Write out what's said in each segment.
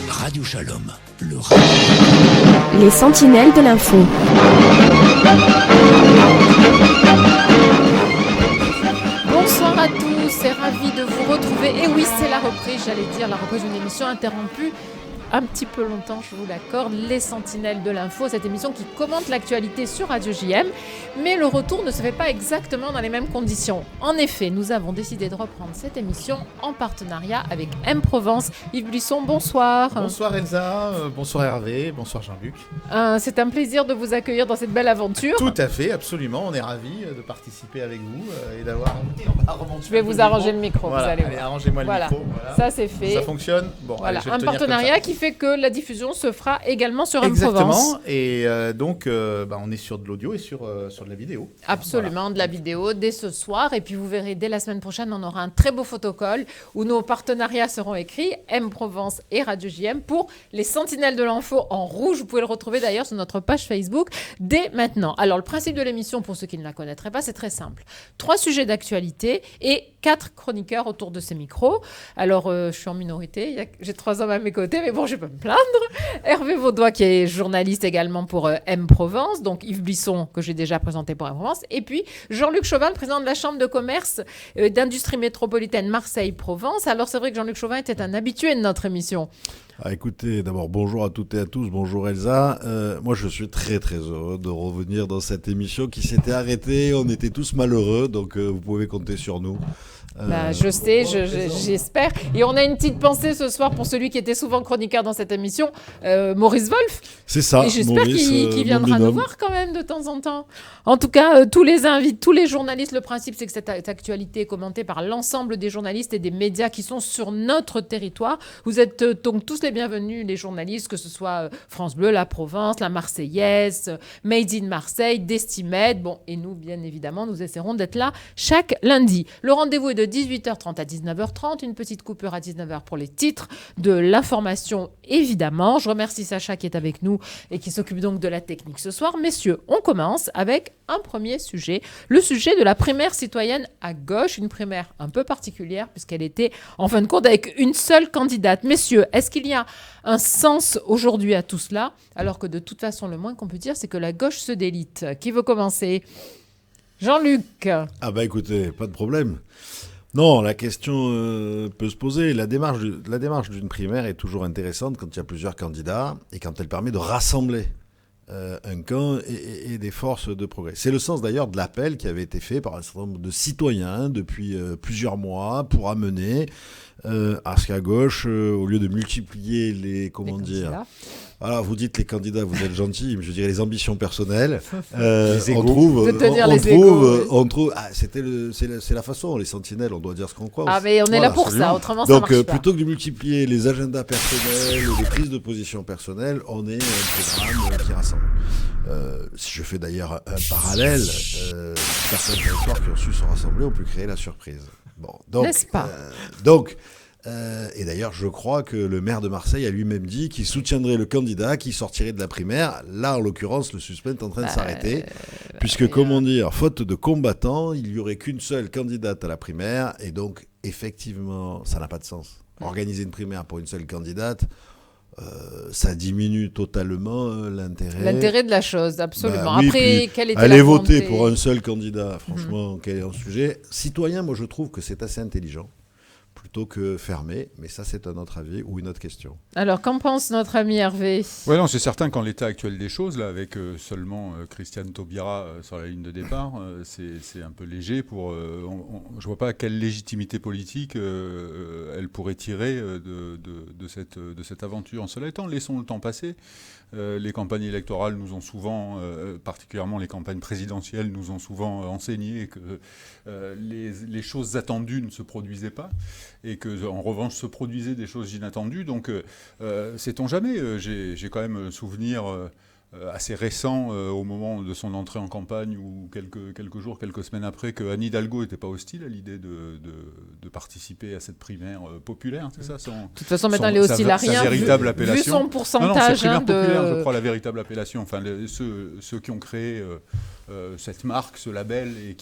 Radio Shalom, Les sentinelles de l'info. Bonsoir à tous, c'est ravi de vous retrouver. Et oui, c'est la reprise, la reprise d'une émission interrompue un petit peu longtemps, je vous l'accorde, les sentinelles de l'info, cette émission qui commente l'actualité sur Radio JM, mais le retour ne se fait pas exactement dans les mêmes conditions. En effet, nous avons décidé de reprendre cette émission en partenariat avec M Provence. Yves Buisson, bonsoir. Bonsoir Elsa, bonsoir Hervé, bonsoir Jean-Luc. C'est un plaisir de vous accueillir dans cette belle aventure. Tout à fait, absolument, on est ravis de participer avec vous et d'avoir... Je vais vous arranger le micro, voilà, vous allez voir. voir. Arrangez-moi le micro. Voilà. Ça c'est fait. Ça fonctionne. Bon, voilà, allez, un partenariat qui fait que la diffusion se fera également sur M Provence. Exactement, et donc on est sur de l'audio et sur de la vidéo. Absolument, voilà. de la vidéo dès ce soir, et puis vous verrez dès la semaine prochaine, on aura un très beau photocall où nos partenariats seront écrits, M Provence et Radio JM, pour les sentinelles de l'info en rouge. Vous pouvez le retrouver d'ailleurs sur notre page Facebook dès maintenant. Alors le principe de l'émission, pour ceux qui ne la connaîtraient pas, c'est très simple. 3 sujets d'actualité et 4 chroniqueurs autour de ces micros. Alors je suis en minorité, j'ai 3 hommes à mes côtés, mais bon, je peux me plaindre. Hervé Vaudois, qui est journaliste également pour M Provence, donc Yves Buisson, que j'ai déjà présenté pour M Provence, et puis Jean-Luc Chauvin, le président de la Chambre de commerce d'industrie métropolitaine Marseille-Provence. Alors c'est vrai que Jean-Luc Chauvin était un habitué de notre émission. Écoutez, d'abord bonjour à toutes et à tous, bonjour Elsa. Moi je suis très très heureux de revenir dans cette émission qui s'était arrêtée, on était tous malheureux, donc vous pouvez compter sur nous. Je sais, j'espère. Et on a une petite pensée ce soir pour celui qui était souvent chroniqueur dans cette émission, Maurice Wolf. C'est ça. Et j'espère qu'il viendra nous voir quand même de temps en temps. En tout cas, tous les journalistes, le principe c'est que cette actualité est commentée par l'ensemble des journalistes et des médias qui sont sur notre territoire. Vous êtes donc tous les bienvenus, les journalistes, que ce soit France Bleu, La Provence, La Marseillaise, Made in Marseille, Destimed. Bon, et nous, bien évidemment, nous essaierons d'être là chaque lundi. Le rendez-vous est de 18h30 à 19h30, une petite coupure à 19h pour les titres de l'information, évidemment. Je remercie Sacha qui est avec nous et qui s'occupe donc de la technique ce soir. Messieurs, on commence avec un premier sujet, le sujet de la primaire citoyenne à gauche, une primaire un peu particulière puisqu'elle était en fin de compte avec une seule candidate. Messieurs, est-ce qu'il y a un sens aujourd'hui à tout cela, alors que de toute façon, le moins qu'on peut dire, c'est que la gauche se délite. Qui veut commencer ? Jean-Luc. Écoutez, pas de problème. Non, la question peut se poser. La démarche d'une primaire est toujours intéressante quand il y a plusieurs candidats et quand elle permet de rassembler un camp et des forces de progrès. C'est le sens d'ailleurs de l'appel qui avait été fait par un certain nombre de citoyens depuis plusieurs mois pour amener à ce qu'à gauche, au lieu de multiplier les voilà, vous dites les candidats, vous êtes gentils, mais je dirais les ambitions personnelles. C'est la façon, les sentinelles, on doit dire ce qu'on croit. Mais on est là pour absolument. Ça, autrement ça marche pas. Donc plutôt que de multiplier les agendas personnels, les prises de position personnelles, on est un programme qui rassemble. Si je fais d'ailleurs un parallèle, certains territoires qui ont su se rassembler ont pu créer la surprise. N'est-ce pas Et d'ailleurs, je crois que le maire de Marseille a lui-même dit qu'il soutiendrait le candidat qui sortirait de la primaire. Là, en l'occurrence, le suspense est en train de s'arrêter. Puisque, faute de combattants, il n'y aurait qu'une seule candidate à la primaire. Et donc, effectivement, ça n'a pas de sens. Organiser une primaire pour une seule candidate, ça diminue totalement l'intérêt. L'intérêt de la chose, absolument. Oui, après, quelle était aller la voter volonté... pour un seul candidat, franchement, quel est un sujet citoyen, moi je trouve que c'est assez intelligent, plutôt que fermé, mais ça c'est un autre avis ou une autre question. Alors, qu'en pense notre ami Hervé ? Oui, non, c'est certain qu'en l'état actuel des choses, là, avec seulement Christiane Taubira sur la ligne de départ, c'est un peu léger. Je ne vois pas quelle légitimité politique elle pourrait tirer de cette aventure. En cela étant, laissons le temps passer. Les campagnes électorales nous ont souvent, particulièrement les campagnes présidentielles, nous ont souvent enseigné que les choses attendues ne se produisaient pas et qu'en revanche se produisaient des choses inattendues. Donc, sait-on jamais, j'ai quand même souvenir assez récent au moment de son entrée en campagne ou quelques jours, quelques semaines après, que Anne Hidalgo n'était pas hostile à l'idée de participer à cette primaire populaire, c'est ça de toute façon, maintenant, elle est hostile à rien, vu son pourcentage. C'est primaire populaire, je crois, la véritable appellation. Enfin, ceux qui ont créé cette marque, ce label, et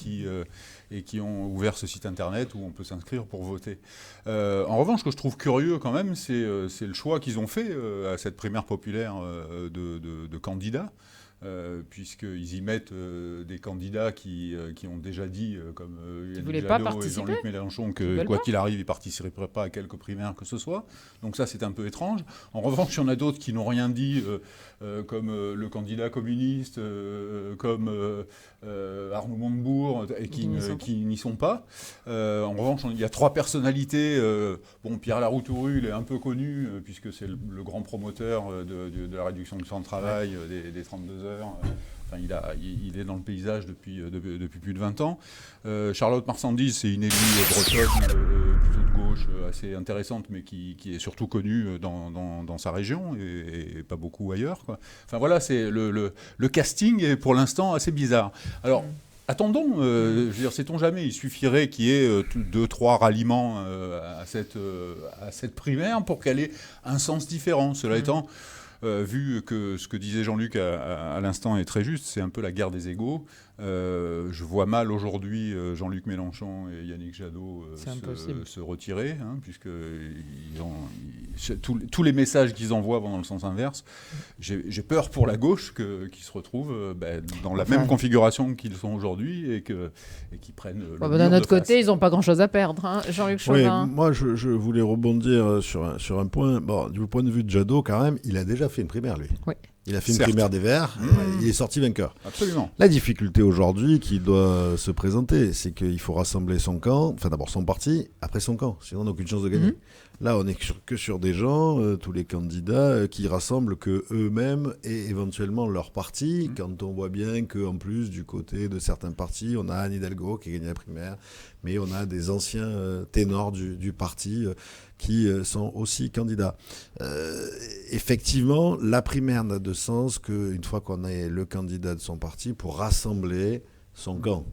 et qui ont ouvert ce site internet où on peut s'inscrire pour voter. En revanche, ce que je trouve curieux quand même, c'est le choix qu'ils ont fait à cette primaire populaire de candidats. Puisqu'ils y mettent des candidats qui ont déjà dit, comme Yannick Jadot et Jean-Luc Mélenchon, que quoi qu'il arrive, ils ne participeraient pas à quelque primaire que ce soit. Donc ça, c'est un peu étrange. En revanche, il y en a d'autres qui n'ont rien dit, comme le candidat communiste, comme Arnaud Montebourg, et qui n'y sont pas. En revanche, il y a 3 personnalités. Pierre Laroutourou, il est un peu connu, puisque c'est le grand promoteur de la réduction du temps de travail, des 32 heures. Enfin, il est dans le paysage depuis plus de 20 ans. Charlotte Marsandise, c'est une élue bretonne, plutôt de gauche, assez intéressante, mais qui est surtout connue dans sa région et pas beaucoup ailleurs, quoi. Enfin voilà, c'est le casting est pour l'instant assez bizarre. Alors, attendons, je veux dire, sait-on jamais, il suffirait qu'il y ait 2-3 ralliements à cette primaire pour qu'elle ait un sens différent. Cela étant, vu que ce que disait Jean-Luc à l'instant est très juste, c'est un peu la guerre des égaux. Je vois mal aujourd'hui Jean-Luc Mélenchon et Yannick Jadot se retirer, puisque tous les messages qu'ils envoient vont dans le sens inverse. J'ai peur pour la gauche qu'ils se retrouvent dans la même configuration qu'ils sont aujourd'hui et qu'ils prennent le mur d'un autre de côté, face. ils n'ont pas grand-chose à perdre, Jean-Luc Chauvin. Oui, moi, je voulais rebondir sur un point. Bon, du point de vue de Jadot, quand même, il a déjà fait une primaire, lui. Oui. Il a fait une primaire des Verts, il est sorti vainqueur. Absolument. La difficulté aujourd'hui qu'il doit se présenter, c'est qu'il faut rassembler son camp, enfin d'abord son parti, après son camp, sinon on n'a aucune chance de gagner. Là, on n'est que sur des gens, tous les candidats, qui rassemblent que eux-mêmes et éventuellement leur parti, quand on voit bien qu'en plus, du côté de certains partis, on a Anne Hidalgo qui a gagné la primaire, mais on a des anciens ténors du parti qui sont aussi candidats. Effectivement, la primaire n'a de sens qu'une fois qu'on est le candidat de son parti pour rassembler son camp.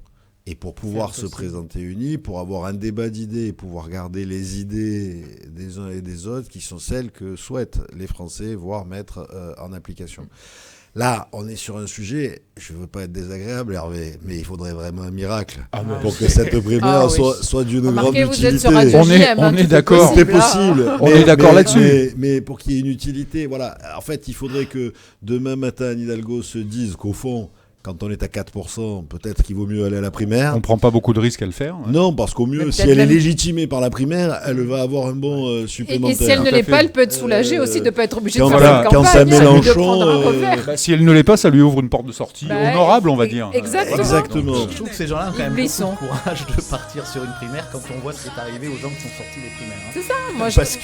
Et pour pouvoir se présenter unis, pour avoir un débat d'idées, et pouvoir garder les idées des uns et des autres qui sont celles que souhaitent les Français, voire mettre en application. Là, on est sur un sujet, je ne veux pas être désagréable, Hervé, mais il faudrait vraiment un miracle pour que cette primaire soit d'une grande utilité. Vous êtes sur Radio JM, on est d'accord. C'est possible. On est d'accord là-dessus. Mais pour qu'il y ait une utilité, voilà. En fait, il faudrait que demain matin, Anne Hidalgo se dise qu'au fond, quand on est à 4%, peut-être qu'il vaut mieux aller à la primaire. On ne prend pas beaucoup de risques à le faire. Non, parce qu'au mieux, si elle est légitimée par la primaire, elle va avoir un bon supplémentaire. Et si elle ne l'est pas, elle peut être soulagée aussi de ne pas être obligée de faire cette campagne. Quand ça Mélenchon... si elle ne l'est pas, ça lui ouvre une porte de sortie honorable, on va dire. Exactement. Je trouve que ces gens-là ont quand même beaucoup de courage de partir sur une primaire quand on voit ce qui est arrivé aux gens qui sont sortis des primaires. C'est ça. Parce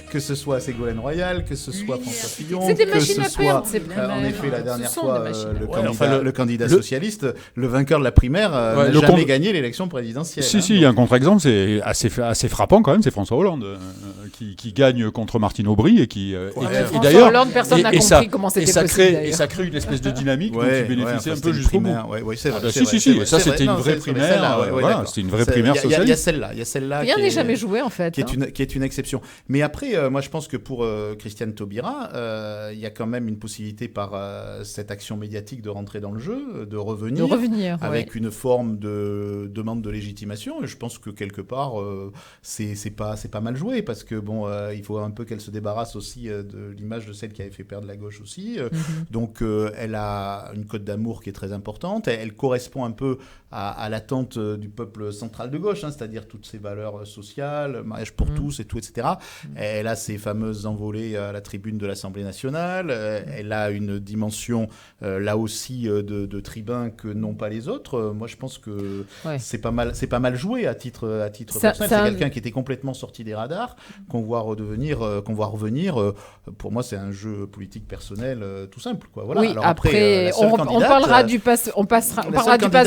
que ce soit Ségolène Royal, que ce soit François Fillon, que ce soit en effet la dernière fois le candidat socialiste, le vainqueur de la primaire n'a jamais gagné l'élection présidentielle. Si, il y a un contre-exemple, c'est assez frappant quand même, c'est François Hollande qui gagne contre Martine Aubry et qui... et d'ailleurs, Hollande, personne n'a compris comment c'était possible. Et ça crée une espèce de dynamique dont il bénéficie un peu jusqu'au bout. Oui, c'est vrai. Si, ça c'était une vraie primaire. C'était une vraie primaire socialiste. Il y a celle-là. Rien n'est jamais joué en fait. Qui est une exception. Mais après, moi je pense que pour Christiane Taubira, il y a quand même une possibilité par cette action médiatique de rentrer dans le jeu, de revenir avec une forme de demande de légitimation. Et je pense que quelque part, c'est pas mal joué parce que bon, il faut un peu qu'elle se débarrasse aussi de l'image de celle qui avait fait perdre la gauche aussi. Donc, elle a une cote d'amour qui est très importante. Elle correspond un peu à l'attente du peuple central de gauche, c'est-à-dire toutes ces valeurs sociales, mariage pour tous et tout, etc. Elle a ses fameuses envolées à la tribune de l'Assemblée nationale. Elle a une dimension, là aussi, de tribun que n'ont pas les autres. Moi, je pense que c'est pas mal joué à titre personnel. C'est quelqu'un qui était complètement sorti des radars, qu'on voit revenir. Pour moi, c'est un jeu politique personnel tout simple, quoi. Voilà. Oui, alors après, on parlera du pass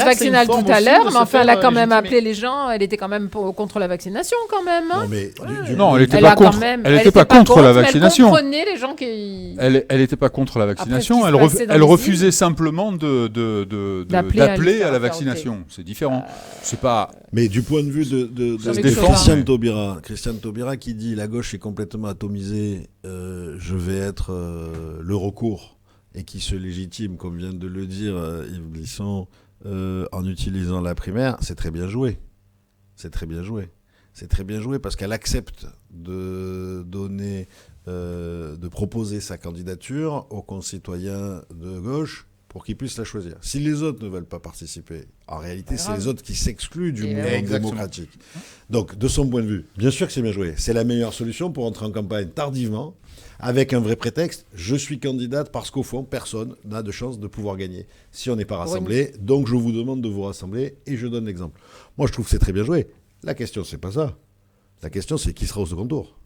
vaccinal tout à l'heure, mais enfin, elle a quand même appelé les gens. Elle était quand même contre la vaccination, quand même. Non, elle n'était pas contre. Elle n'était pas contre la vaccination. Elle comprenait les gens qui. Elle n'était pas contre la vaccination. Elle refusait simplement d'appeler à la vaccination. C'est différent. C'est pas. Mais du point de vue de Christiane Taubira qui dit la gauche est complètement atomisée, je vais être le recours, et qui se légitime, comme vient de le dire Yves Blisson, en utilisant la primaire, c'est très bien joué. C'est très bien joué. C'est très bien joué parce qu'elle accepte de proposer sa candidature aux concitoyens de gauche pour qu'ils puissent la choisir. Si les autres ne veulent pas participer, en réalité, c'est les autres qui s'excluent du mouvement démocratique. Donc, de son point de vue, bien sûr que c'est bien joué. C'est la meilleure solution pour entrer en campagne tardivement, avec un vrai prétexte. Je suis candidate parce qu'au fond, personne n'a de chance de pouvoir gagner si on n'est pas rassemblé. Donc, je vous demande de vous rassembler et je donne l'exemple. Moi, je trouve que c'est très bien joué. La question, c'est pas ça. La question, c'est qui sera au second tour.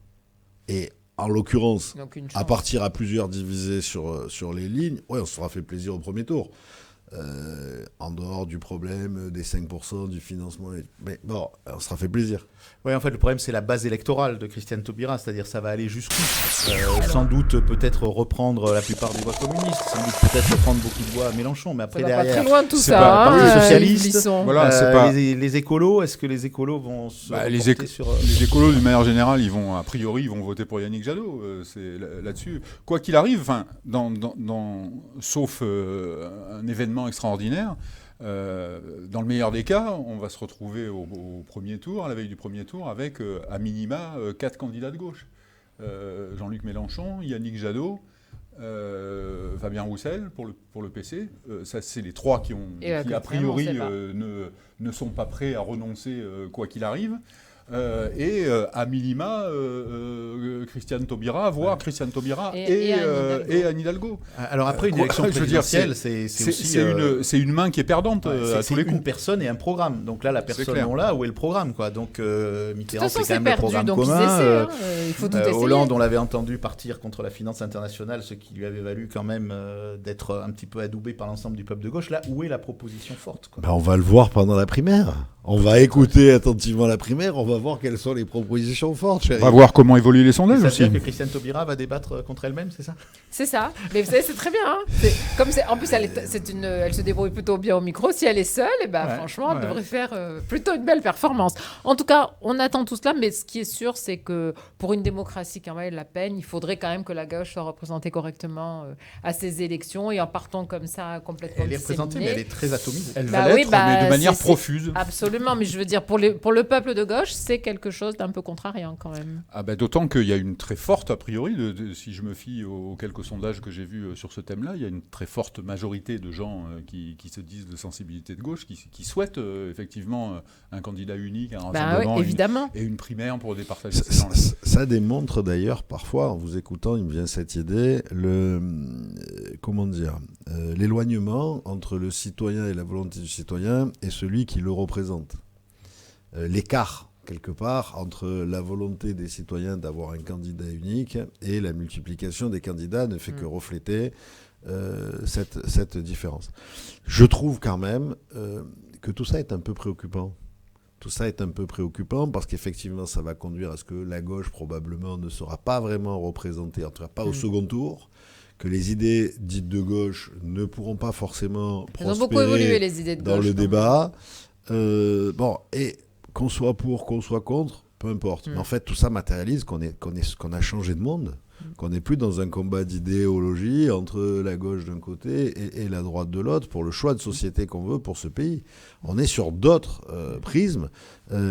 Et en l'occurrence, à partir à plusieurs divisés sur les lignes, on se sera fait plaisir au premier tour. En dehors du problème des 5% du financement. Mais bon, on se sera fait plaisir. Oui, en fait, le problème, c'est la base électorale de Christiane Taubira, c'est-à-dire ça va aller jusqu'où sans doute peut-être reprendre la plupart des voix communistes, sans doute peut-être reprendre beaucoup de voix à Mélenchon, mais après derrière... Pas très loin de tout ça. Parti socialiste, voilà, les écolos, est-ce que les écolos vont se reporter sur... Les écolos, d'une manière générale, a priori, ils vont voter pour Yannick Jadot. C'est là-dessus. Quoi qu'il arrive, sauf un événement extraordinaire, dans le meilleur des cas, on va se retrouver au premier tour, à la veille du premier tour, avec à minima 4 candidats de gauche. Jean-Luc Mélenchon, Yannick Jadot, Fabien Roussel pour le PC. Ça, c'est les 3 qui a priori ne sont pas prêts à renoncer quoi qu'il arrive. Et à minima Christiane Taubira, voire Christiane Taubira et Anne Hidalgo. Alors après une élection présidentielle, c'est une main qui est perdante à tous les coups. Une personne et un programme. Donc là, la personne non là, où est le programme quoi. Donc Mitterrand, c'est quand même le programme commun. Il faut tout essayer. Hollande, on l'avait entendu partir contre la finance internationale, ce qui lui avait valu quand même d'être un petit peu adoubé par l'ensemble du peuple de gauche. Là, où est la proposition forte quoi. On va le voir pendant la primaire. On va écouter attentivement la primaire, on va voir quelles sont les propositions fortes. On va voir comment évoluent les sondages aussi. Ça veut dire que Christiane Taubira va débattre contre elle-même, c'est ça ? C'est ça. Mais vous savez, c'est très bien. En plus, elle se débrouille plutôt bien au micro. Si elle est seule, franchement, elle devrait faire plutôt une belle performance. En tout cas, on attend tout cela, mais ce qui est sûr, c'est que pour une démocratie qui en vaille la peine, il faudrait quand même que la gauche soit représentée correctement à ces élections. Et en partant comme ça, complètement elle est représentée, mais elle est très atomisée. Elle va l'être, mais de manière profuse. Absolument, mais je veux dire, pour le peuple de gauche, c'est quelque chose d'un peu contrariant quand même. D'autant qu'il y a une très forte, a priori, si je me fie aux quelques sondages que j'ai vus sur ce thème-là, il y a une très forte majorité de gens qui se disent de sensibilité de gauche, qui souhaitent effectivement un candidat unique, un rassemblement et une primaire pour départager ces gens-là. Ça démontre d'ailleurs, parfois, en vous écoutant, il me vient cette idée, l'éloignement entre le citoyen et la volonté du citoyen et celui qui le représente. L'écart, quelque part, entre la volonté des citoyens d'avoir un candidat unique et la multiplication des candidats ne fait que refléter cette différence. Je trouve quand même que tout ça est un peu préoccupant. Tout ça est un peu préoccupant parce qu'effectivement, ça va conduire à ce que la gauche, probablement, ne sera pas vraiment représentée, en tout cas pas au second tour, que les idées dites de gauche ne pourront pas forcément prospérer beaucoup évolué, les idées de dans gauche, le débat. Et qu'on soit pour, qu'on soit contre, peu importe. Mais en fait, tout ça matérialise qu'on a changé de monde, qu'on n'est plus dans un combat d'idéologie entre la gauche d'un côté et la droite de l'autre pour le choix de société qu'on veut pour ce pays. On est sur d'autres prismes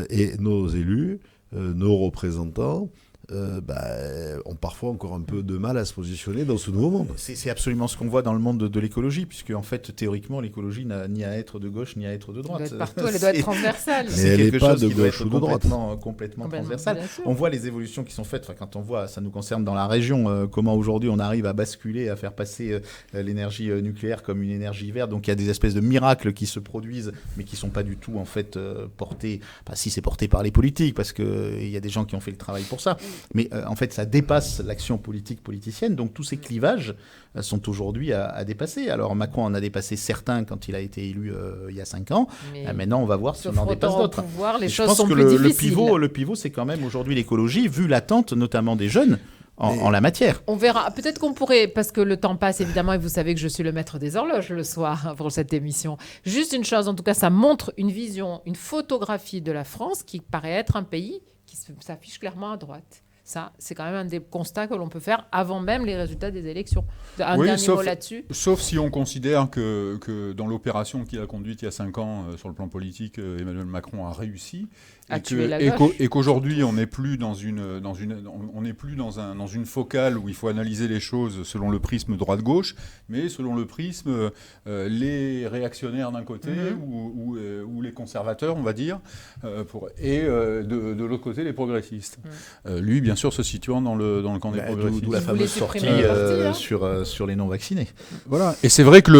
et nos élus, nos représentants, ont parfois encore un peu de mal à se positionner dans ce nouveau monde. C'est absolument ce qu'on voit dans le monde de l'écologie, puisque en fait, théoriquement, l'écologie n'a ni à être de gauche ni à être de droite. Elle doit être partout, elle doit être transversale. Mais elle n'est pas de gauche ou de droite. Complètement transversale. On voit les évolutions qui sont faites. Quand on voit, ça nous concerne dans la région, comment aujourd'hui on arrive à basculer, à faire passer l'énergie nucléaire comme une énergie verte. Donc il y a des espèces de miracles qui se produisent, mais qui ne sont pas du tout en fait portés. Si c'est porté par les politiques, parce qu'il y a des gens qui ont fait le travail pour ça. Mais en fait, ça dépasse l'action politicienne. Donc tous ces clivages sont aujourd'hui à dépasser. Alors Macron en a dépassé certains quand il a été élu il y a 5 ans. Maintenant, on va voir si on en dépasse d'autres. Je pense que le pivot, c'est quand même aujourd'hui l'écologie, vu l'attente notamment des jeunes en la matière. On verra. Peut-être qu'on pourrait, parce que le temps passe évidemment, et vous savez que je suis le maître des horloges le soir pour cette émission. Juste une chose, en tout cas, ça montre une vision, une photographie de la France qui paraît être un pays qui s'affiche clairement à droite. Ça, c'est quand même un des constats que l'on peut faire avant même les résultats des élections. Un dernier mot là-dessus. Sauf si on considère que dans l'opération qu'il a conduite il y a 5 ans sur le plan politique, Emmanuel Macron a réussi. Et qu'aujourd'hui, on n'est plus dans une focale où il faut analyser les choses selon le prisme droite-gauche, mais selon le prisme les réactionnaires d'un côté ou les conservateurs, on va dire, et de l'autre côté, les progressistes. Lui, bien sûr, se situant dans le camp des progressistes. D'où la fameuse sortie sur les non-vaccinés. Voilà. Et c'est vrai que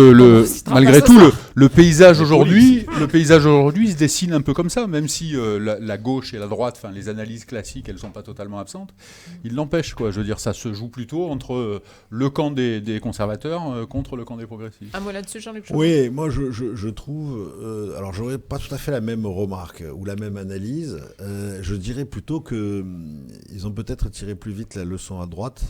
malgré tout, le paysage aujourd'hui se dessine un peu comme ça, même si la gauche et la droite, enfin les analyses classiques, elles sont pas totalement absentes. Il n'empêche, quoi. Je veux dire, ça se joue plutôt entre le camp des conservateurs contre le camp des progressistes. Un mot là-dessus, Jean-Luc. Oui, moi je trouve. Alors j'aurais pas tout à fait la même remarque ou la même analyse. Je dirais plutôt que ils ont peut-être tiré plus vite la leçon à droite.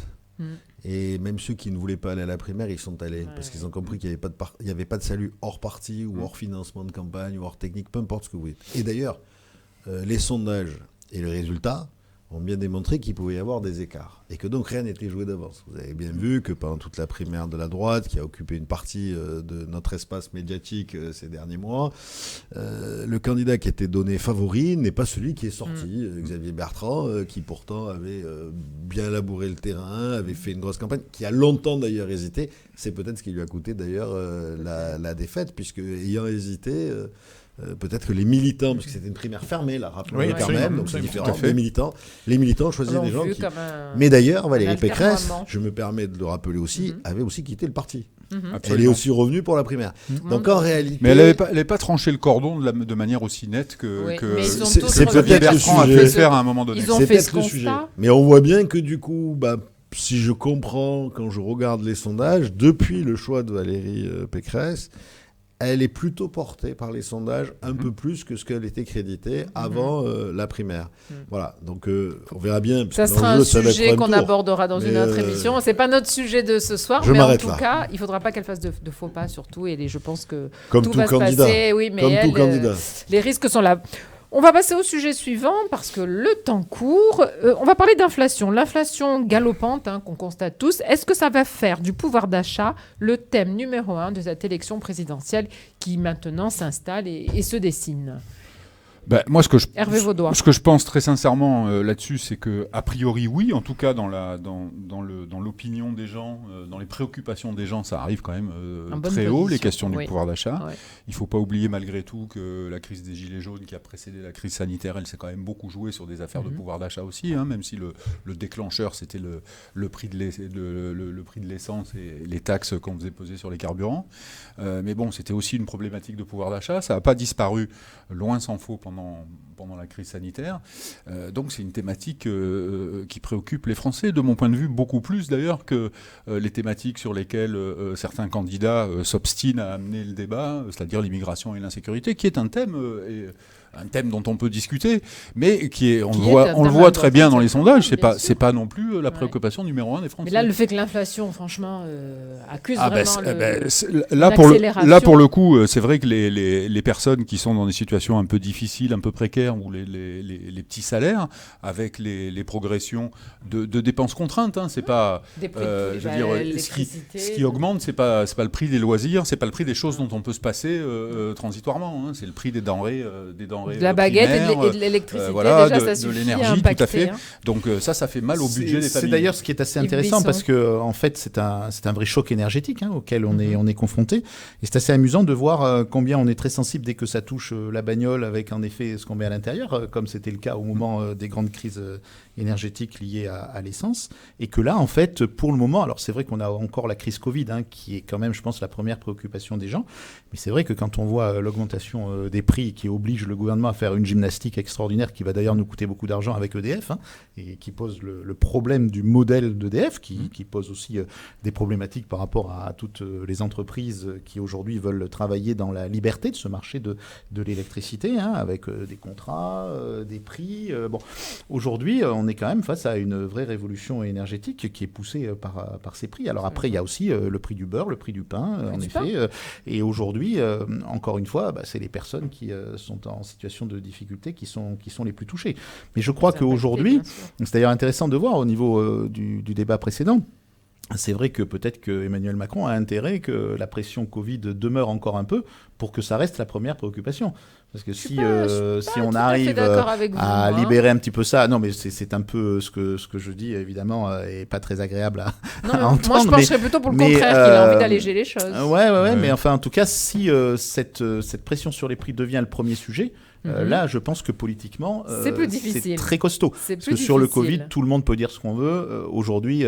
Et même ceux qui ne voulaient pas aller à la primaire, ils sont allés parce qu'ils ont compris qu'il n'y avait pas de salut hors parti ou hors financement de campagne ou hors technique, peu importe ce que vous voulez. Et d'ailleurs, les sondages et les résultats ont bien démontré qu'il pouvait y avoir des écarts et que donc rien n'était joué d'avance. Vous avez bien vu que pendant toute la primaire de la droite, qui a occupé une partie de notre espace médiatique ces derniers mois, le candidat qui était donné favori n'est pas celui qui est sorti. Xavier Bertrand, qui pourtant avait bien labouré le terrain, avait fait une grosse campagne, qui a longtemps d'ailleurs hésité. C'est peut-être ce qui lui a coûté d'ailleurs la défaite, puisque ayant hésité... peut-être que les militants, parce que c'était une primaire fermée, là, rappelons-le quand même, donc c'est différent. Les militants choisirent des gens qui... Mais d'ailleurs, Valérie Pécresse, je me permets de le rappeler aussi, avait aussi quitté le parti. Elle est aussi revenue pour la primaire. Donc en réalité... Mais elle n'avait pas tranché le cordon de manière aussi nette que c'est peut-être le sujet. A pu le faire à un moment donné. C'est peut-être le sujet. Mais on voit bien que du coup... si je comprends, quand je regarde les sondages, depuis le choix de Valérie Pécresse, elle est plutôt portée par les sondages un peu plus que ce qu'elle était créditée avant la primaire. Voilà, donc on verra bien. Ça sera un sujet qu'on abordera dans une autre émission. C'est pas notre sujet de ce soir, mais en tout cas, il faudra pas qu'elle fasse de faux pas surtout. Et je pense que comme tout va se passer. Oui, mais comme tout candidat. Les risques sont là. On va passer au sujet suivant parce que le temps court. On va parler d'inflation. L'inflation galopante qu'on constate tous. Est-ce que ça va faire du pouvoir d'achat le thème numéro 1 de cette élection présidentielle qui maintenant s'installe et se dessine ? Moi, Hervé Vaudois. Ce que je pense très sincèrement là-dessus, c'est que a priori oui, en tout cas dans l'opinion des gens, dans les préoccupations des gens, ça arrive quand même très haut, les questions du pouvoir d'achat. Ouais. Il ne faut pas oublier malgré tout que la crise des Gilets jaunes qui a précédé la crise sanitaire, elle s'est quand même beaucoup jouée sur des affaires de pouvoir d'achat aussi, même si le déclencheur c'était le prix de l'essence et les taxes qu'on faisait peser sur les carburants. Mais bon, c'était aussi une problématique de pouvoir d'achat. Ça n'a pas disparu, loin s'en faut, pendant la crise sanitaire. Donc c'est une thématique qui préoccupe les Français, de mon point de vue, beaucoup plus d'ailleurs que les thématiques sur lesquelles certains candidats s'obstinent à amener le débat, c'est-à-dire l'immigration et l'insécurité, qui est un thème dont on peut discuter, mais on le voit très bien dans les sondages, c'est pas non plus la préoccupation numéro 1 des Français. Mais là, le fait que l'inflation, franchement, accuse vraiment là, pour le coup, c'est vrai que les personnes qui sont dans des situations un peu difficiles, un peu précaires, ou les petits salaires, avec les progressions de dépenses contraintes, c'est pas... Des prix ce qui augmente, c'est pas le prix des loisirs, c'est pas le prix des choses dont on peut se passer transitoirement, c'est le prix des denrées de la baguette et de l'électricité, de l'énergie, tout à fait. Donc ça fait mal au budget des familles. C'est d'ailleurs ce qui est assez intéressant parce que en fait c'est un vrai choc énergétique auquel on est confronté. Et c'est assez amusant de voir combien on est très sensible dès que ça touche la bagnole avec en effet ce qu'on met à l'intérieur, comme c'était le cas au moment des grandes crises énergétiques liées à l'essence. Et que là, en fait, pour le moment, alors c'est vrai qu'on a encore la crise Covid qui est quand même, je pense, la première préoccupation des gens. Mais c'est vrai que quand on voit l'augmentation des prix qui oblige le gouvernement à faire une gymnastique extraordinaire qui va d'ailleurs nous coûter beaucoup d'argent avec EDF et qui pose le problème du modèle d'EDF qui pose aussi des problématiques par rapport à toutes les entreprises qui aujourd'hui veulent travailler dans la liberté de ce marché de l'électricité avec des contrats, des prix. Aujourd'hui, on est quand même face à une vraie révolution énergétique qui est poussée par ces prix. Alors après, il y a aussi le prix du beurre, le prix du pain, en effet. Et aujourd'hui, encore une fois, c'est les personnes qui sont en situation situations de difficulté qui sont les plus touchées. Mais je crois qu'aujourd'hui, c'est d'ailleurs intéressant de voir au niveau du débat précédent, c'est vrai que peut-être que Emmanuel Macron a intérêt que la pression Covid demeure encore un peu pour que ça reste la première préoccupation. Parce que si on arrive à libérer un petit peu ça, non mais c'est un peu ce que je dis évidemment est pas très agréable à entendre. Moi je pencherais plutôt pour le contraire, qu'il a envie d'alléger les choses. Ouais, mais enfin en tout cas si cette pression sur les prix devient le premier sujet, là, je pense que politiquement, c'est plus difficile. C'est très costaud. Parce que sur le Covid, tout le monde peut dire ce qu'on veut. Aujourd'hui,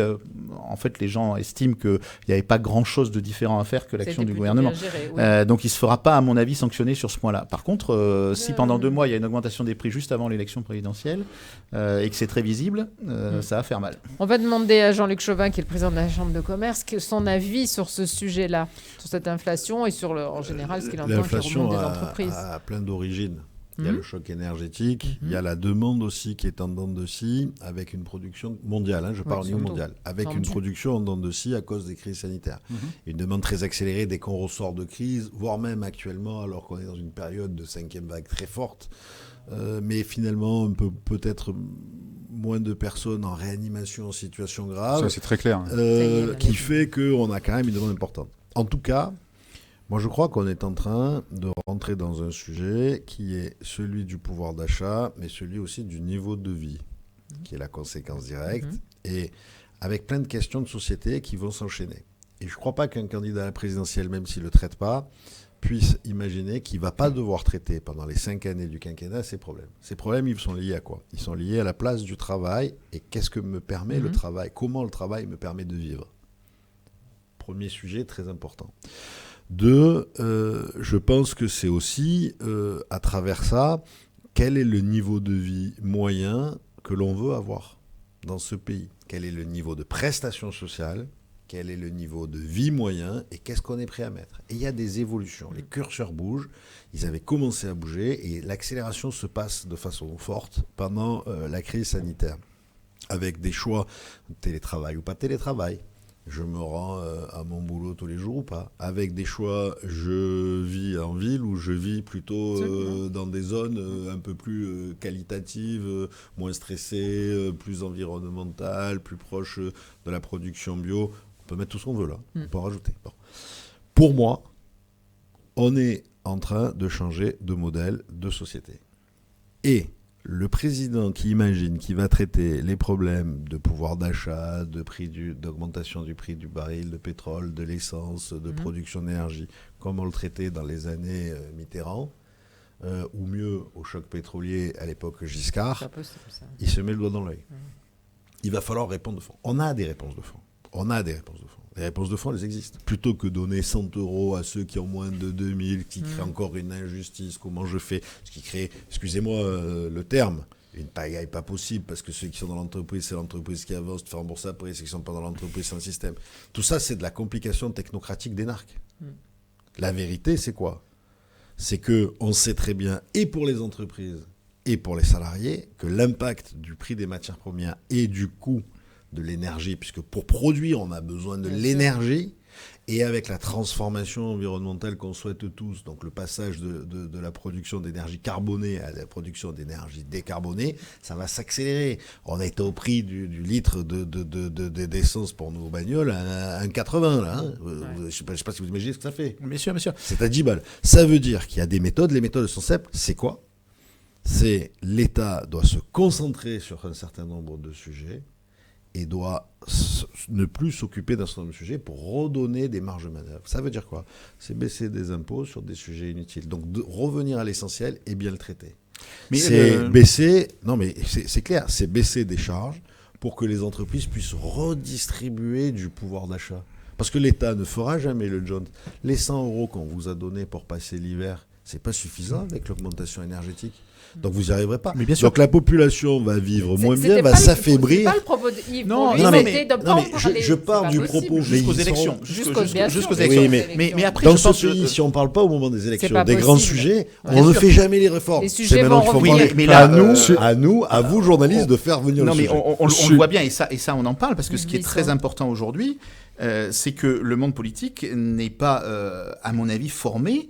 en fait, les gens estiment qu'il n'y avait pas grand-chose de différent à faire que l'action du gouvernement. Géré, oui. Donc, il ne se fera pas, à mon avis, sanctionner sur ce point-là. Par contre, si pendant 2 mois, il y a une augmentation des prix juste avant l'élection présidentielle et que c'est très visible, ça va faire mal. On va demander à Jean-Luc Chauvin, qui est le président de la Chambre de commerce, son avis sur ce sujet-là, sur cette inflation et sur, en général, ce qu'il entend qui remonte des entreprises. L'inflation a plein d'origines. Il y a le choc énergétique, il y a la demande aussi qui est en dents de scie avec une production mondiale, je parle au niveau mondial, avec une production en dents de scie à cause des crises sanitaires. Une demande très accélérée dès qu'on ressort de crise, voire même actuellement alors qu'on est dans une période de 5e vague très forte, mais finalement peut-être moins de personnes en réanimation en situation grave. Ça c'est très clair. Qui fait qu'on a quand même une demande importante. En tout cas, moi, je crois qu'on est en train de rentrer dans un sujet qui est celui du pouvoir d'achat, mais celui aussi du niveau de vie, qui est la conséquence directe, et avec plein de questions de société qui vont s'enchaîner. Et je ne crois pas qu'un candidat à la présidentielle, même s'il ne le traite pas, puisse imaginer qu'il ne va pas devoir traiter pendant les 5 années du quinquennat ces problèmes. Ces problèmes, ils sont liés à quoi ? Ils sont liés à la place du travail et qu'est-ce que me permet le travail ? Comment le travail me permet de vivre ? Premier sujet très important. 2, je pense que c'est aussi, à travers ça, quel est le niveau de vie moyen que l'on veut avoir dans ce pays ? Quel est le niveau de prestation sociale ? Quel est le niveau de vie moyen ? Et qu'est-ce qu'on est prêt à mettre ? Et il y a des évolutions. Les curseurs bougent. Ils avaient commencé à bouger et l'accélération se passe de façon forte pendant la crise sanitaire. Avec des choix télétravail ou pas télétravail. Je me rends à mon boulot tous les jours ou pas ? Avec des choix, je vis en ville ou je vis plutôt dans des zones un peu plus qualitatives, moins stressées, plus environnementales, plus proches de la production bio. On peut mettre tout ce qu'on veut là, on peut en rajouter. Bon. Pour moi, on est en train de changer de modèle de société. Et le président qui imagine qu'il va traiter les problèmes de pouvoir d'achat, d'augmentation du prix du baril de pétrole, de l'essence, de production d'énergie, comme on le traitait dans les années Mitterrand, ou mieux au choc pétrolier à l'époque Giscard, il se met le doigt dans l'œil. Il va falloir répondre de fond. On a des réponses de fond. Les réponses de fond, elles existent. Plutôt que donner 100 € à ceux qui ont moins de 2000, qui créent encore une injustice, comment je fais ? Ce qui crée, excusez-moi le terme, une pagaille pas possible, parce que ceux qui sont dans l'entreprise, c'est l'entreprise qui avance, de faire rembourser après, ceux qui ne sont pas dans l'entreprise, c'est un système. Tout ça, c'est de la complication technocratique des narcs. La vérité, c'est quoi ? C'est qu'on sait très bien, et pour les entreprises, et pour les salariés, que l'impact du prix des matières premières et du coût de l'énergie, puisque pour produire, on a besoin de l'énergie, et avec la transformation environnementale qu'on souhaite tous, donc le passage de la production d'énergie carbonée à la production d'énergie décarbonée, ça va s'accélérer. On est au prix du litre d'essence pour nos bagnoles à 1,80 là. Je sais pas si vous imaginez ce que ça fait. Bien sûr. C'est à 10 balles. Ça veut dire qu'il y a des méthodes. Les méthodes sont simples. C'est quoi ? C'est l'État doit se concentrer sur un certain nombre de sujets et doit ne plus s'occuper d'un certain nombre de sujets pour redonner des marges de manœuvre. Ça veut dire quoi ? C'est baisser des impôts sur des sujets inutiles. Donc revenir à l'essentiel et bien le traiter. Mais c'est clair, c'est baisser des charges pour que les entreprises puissent redistribuer du pouvoir d'achat. Parce que l'État ne fera jamais le job. Les 100 € qu'on vous a donnés pour passer l'hiver, c'est pas suffisant avec l'augmentation énergétique. Donc vous n'y arriverez pas. Mais bien sûr. Donc la population va vivre moins bien, va s'affaiblir. C'est pas le propos de Yves. Je pars du propos jusqu'aux élections. Oui, mais après, dans ce pays, si on ne parle pas au moment des élections des grands sujets, on ne fait jamais les réformes. Les sujets vont revenir. Mais à vous, journalistes, de faire venir le sujet. Non, mais on le voit bien, et ça, on en parle, parce que ce qui est très important aujourd'hui, c'est que le monde politique n'est pas, à mon avis, formé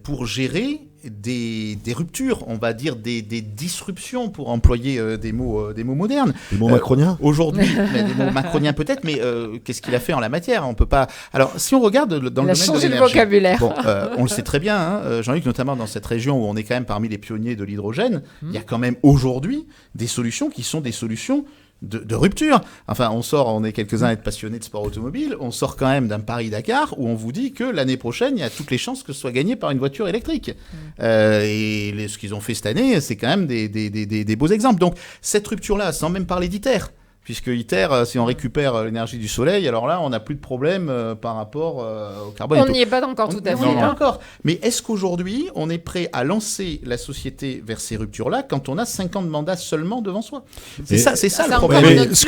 pour gérer des ruptures, on va dire des disruptions, pour employer des mots modernes. Des mots macroniens aujourd'hui, des mots macroniens peut-être, mais qu'est-ce qu'il a fait en la matière ? On peut pas. Alors, si on regarde dans le domaine de l'énergie, vocabulaire. Bon, on le sait très bien, hein, Jean-Luc, notamment dans cette région où on est quand même parmi les pionniers de l'hydrogène, il y a quand même aujourd'hui des solutions qui sont des solutions de rupture. Enfin, on est quelques-uns à être passionnés de sport automobile, on sort quand même d'un Paris-Dakar où on vous dit que l'année prochaine, il y a toutes les chances que ce soit gagné par une voiture électrique. Et ce qu'ils ont fait cette année, c'est quand même des beaux exemples. Donc, cette rupture-là, sans même parler d'ITER, puisque ITER, si on récupère l'énergie du soleil, alors là, on n'a plus de problème par rapport au carbone. On n'y est pas encore tout à fait. On n'y est pas encore. Mais est-ce qu'aujourd'hui, on est prêt à lancer la société vers ces ruptures-là quand on a 50 mandats seulement devant soi ? C'est ça le problème. Mais ce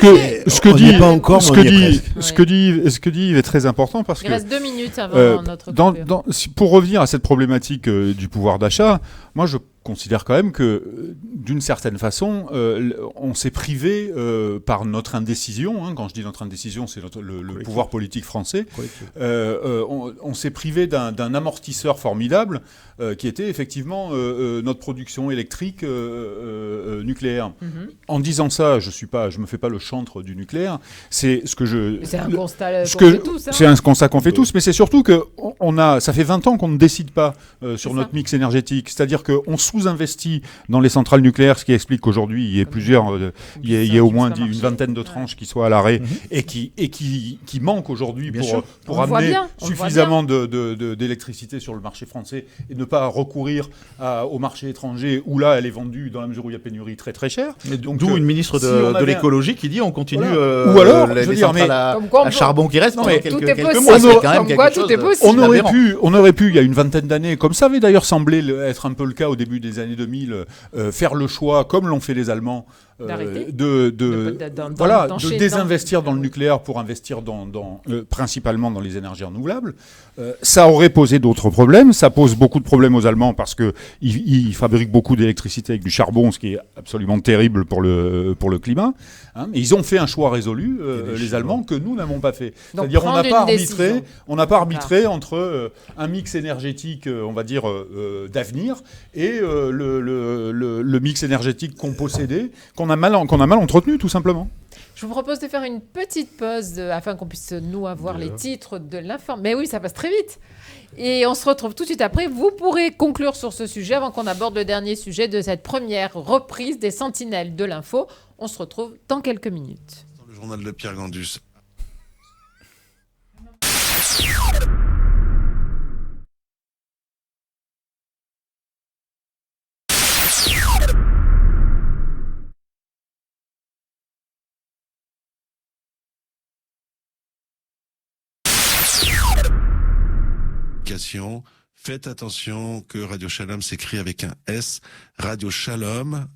que dit Yves est très important parce que... Il reste 2 minutes avant notre coupure. Pour revenir à cette problématique du pouvoir d'achat, moi je considère quand même que, d'une certaine façon, on s'est privé par notre indécision. Hein, quand je dis notre indécision, c'est le pouvoir politique français. On s'est privé d'un amortisseur formidable qui était effectivement notre production électrique nucléaire. En disant ça, je me fais pas le chantre du nucléaire. C'est un constat qu'on fait tous. Hein. C'est un constat qu'on fait tous, mais c'est surtout que ça fait 20 ans qu'on ne décide pas sur notre mix énergétique. C'est-à-dire qu'on sous-investit dans les centrales nucléaires, ce qui explique qu'aujourd'hui il y a au moins une vingtaine de tranches qui soient à l'arrêt et qui manquent aujourd'hui pour amener suffisamment d'électricité sur le marché français et ne pas recourir au marché étranger où là elle est vendue dans la mesure où il y a pénurie très très cher. D'où une ministre de l'écologie qui dit on continue ou alors les centrales à charbon qui restent pendant quelques mois. C'est quand même quelque chose. On aurait pu il y a une vingtaine d'années, comme ça avait d'ailleurs semblé être un peu le cas au début des années 2000, faire le choix, comme l'ont fait les Allemands, de désinvestir dans le nucléaire pour investir principalement dans les énergies renouvelables. Ça aurait posé d'autres problèmes. Ça pose beaucoup de problèmes aux Allemands parce qu'ils fabriquent beaucoup d'électricité avec du charbon, ce qui est absolument terrible pour le climat. Hein, mais ils ont fait un choix résolu, les Allemands, que nous n'avons pas fait. C'est-à-dire on n'a pas arbitré entre un mix énergétique, on va dire, d'avenir et le mix énergétique qu'on possédait, qu'on a mal entretenu, tout simplement. Je vous propose de faire une petite pause afin qu'on puisse nous avoir les titres de l'information. Mais oui, ça passe très vite. Et on se retrouve tout de suite après. Vous pourrez conclure sur ce sujet avant qu'on aborde le dernier sujet de cette première reprise des Sentinelles de l'info. On se retrouve dans quelques minutes. Le journal de Pierre Gandus. Faites attention que Radio Shalom s'écrit avec un S. Radio Shalom,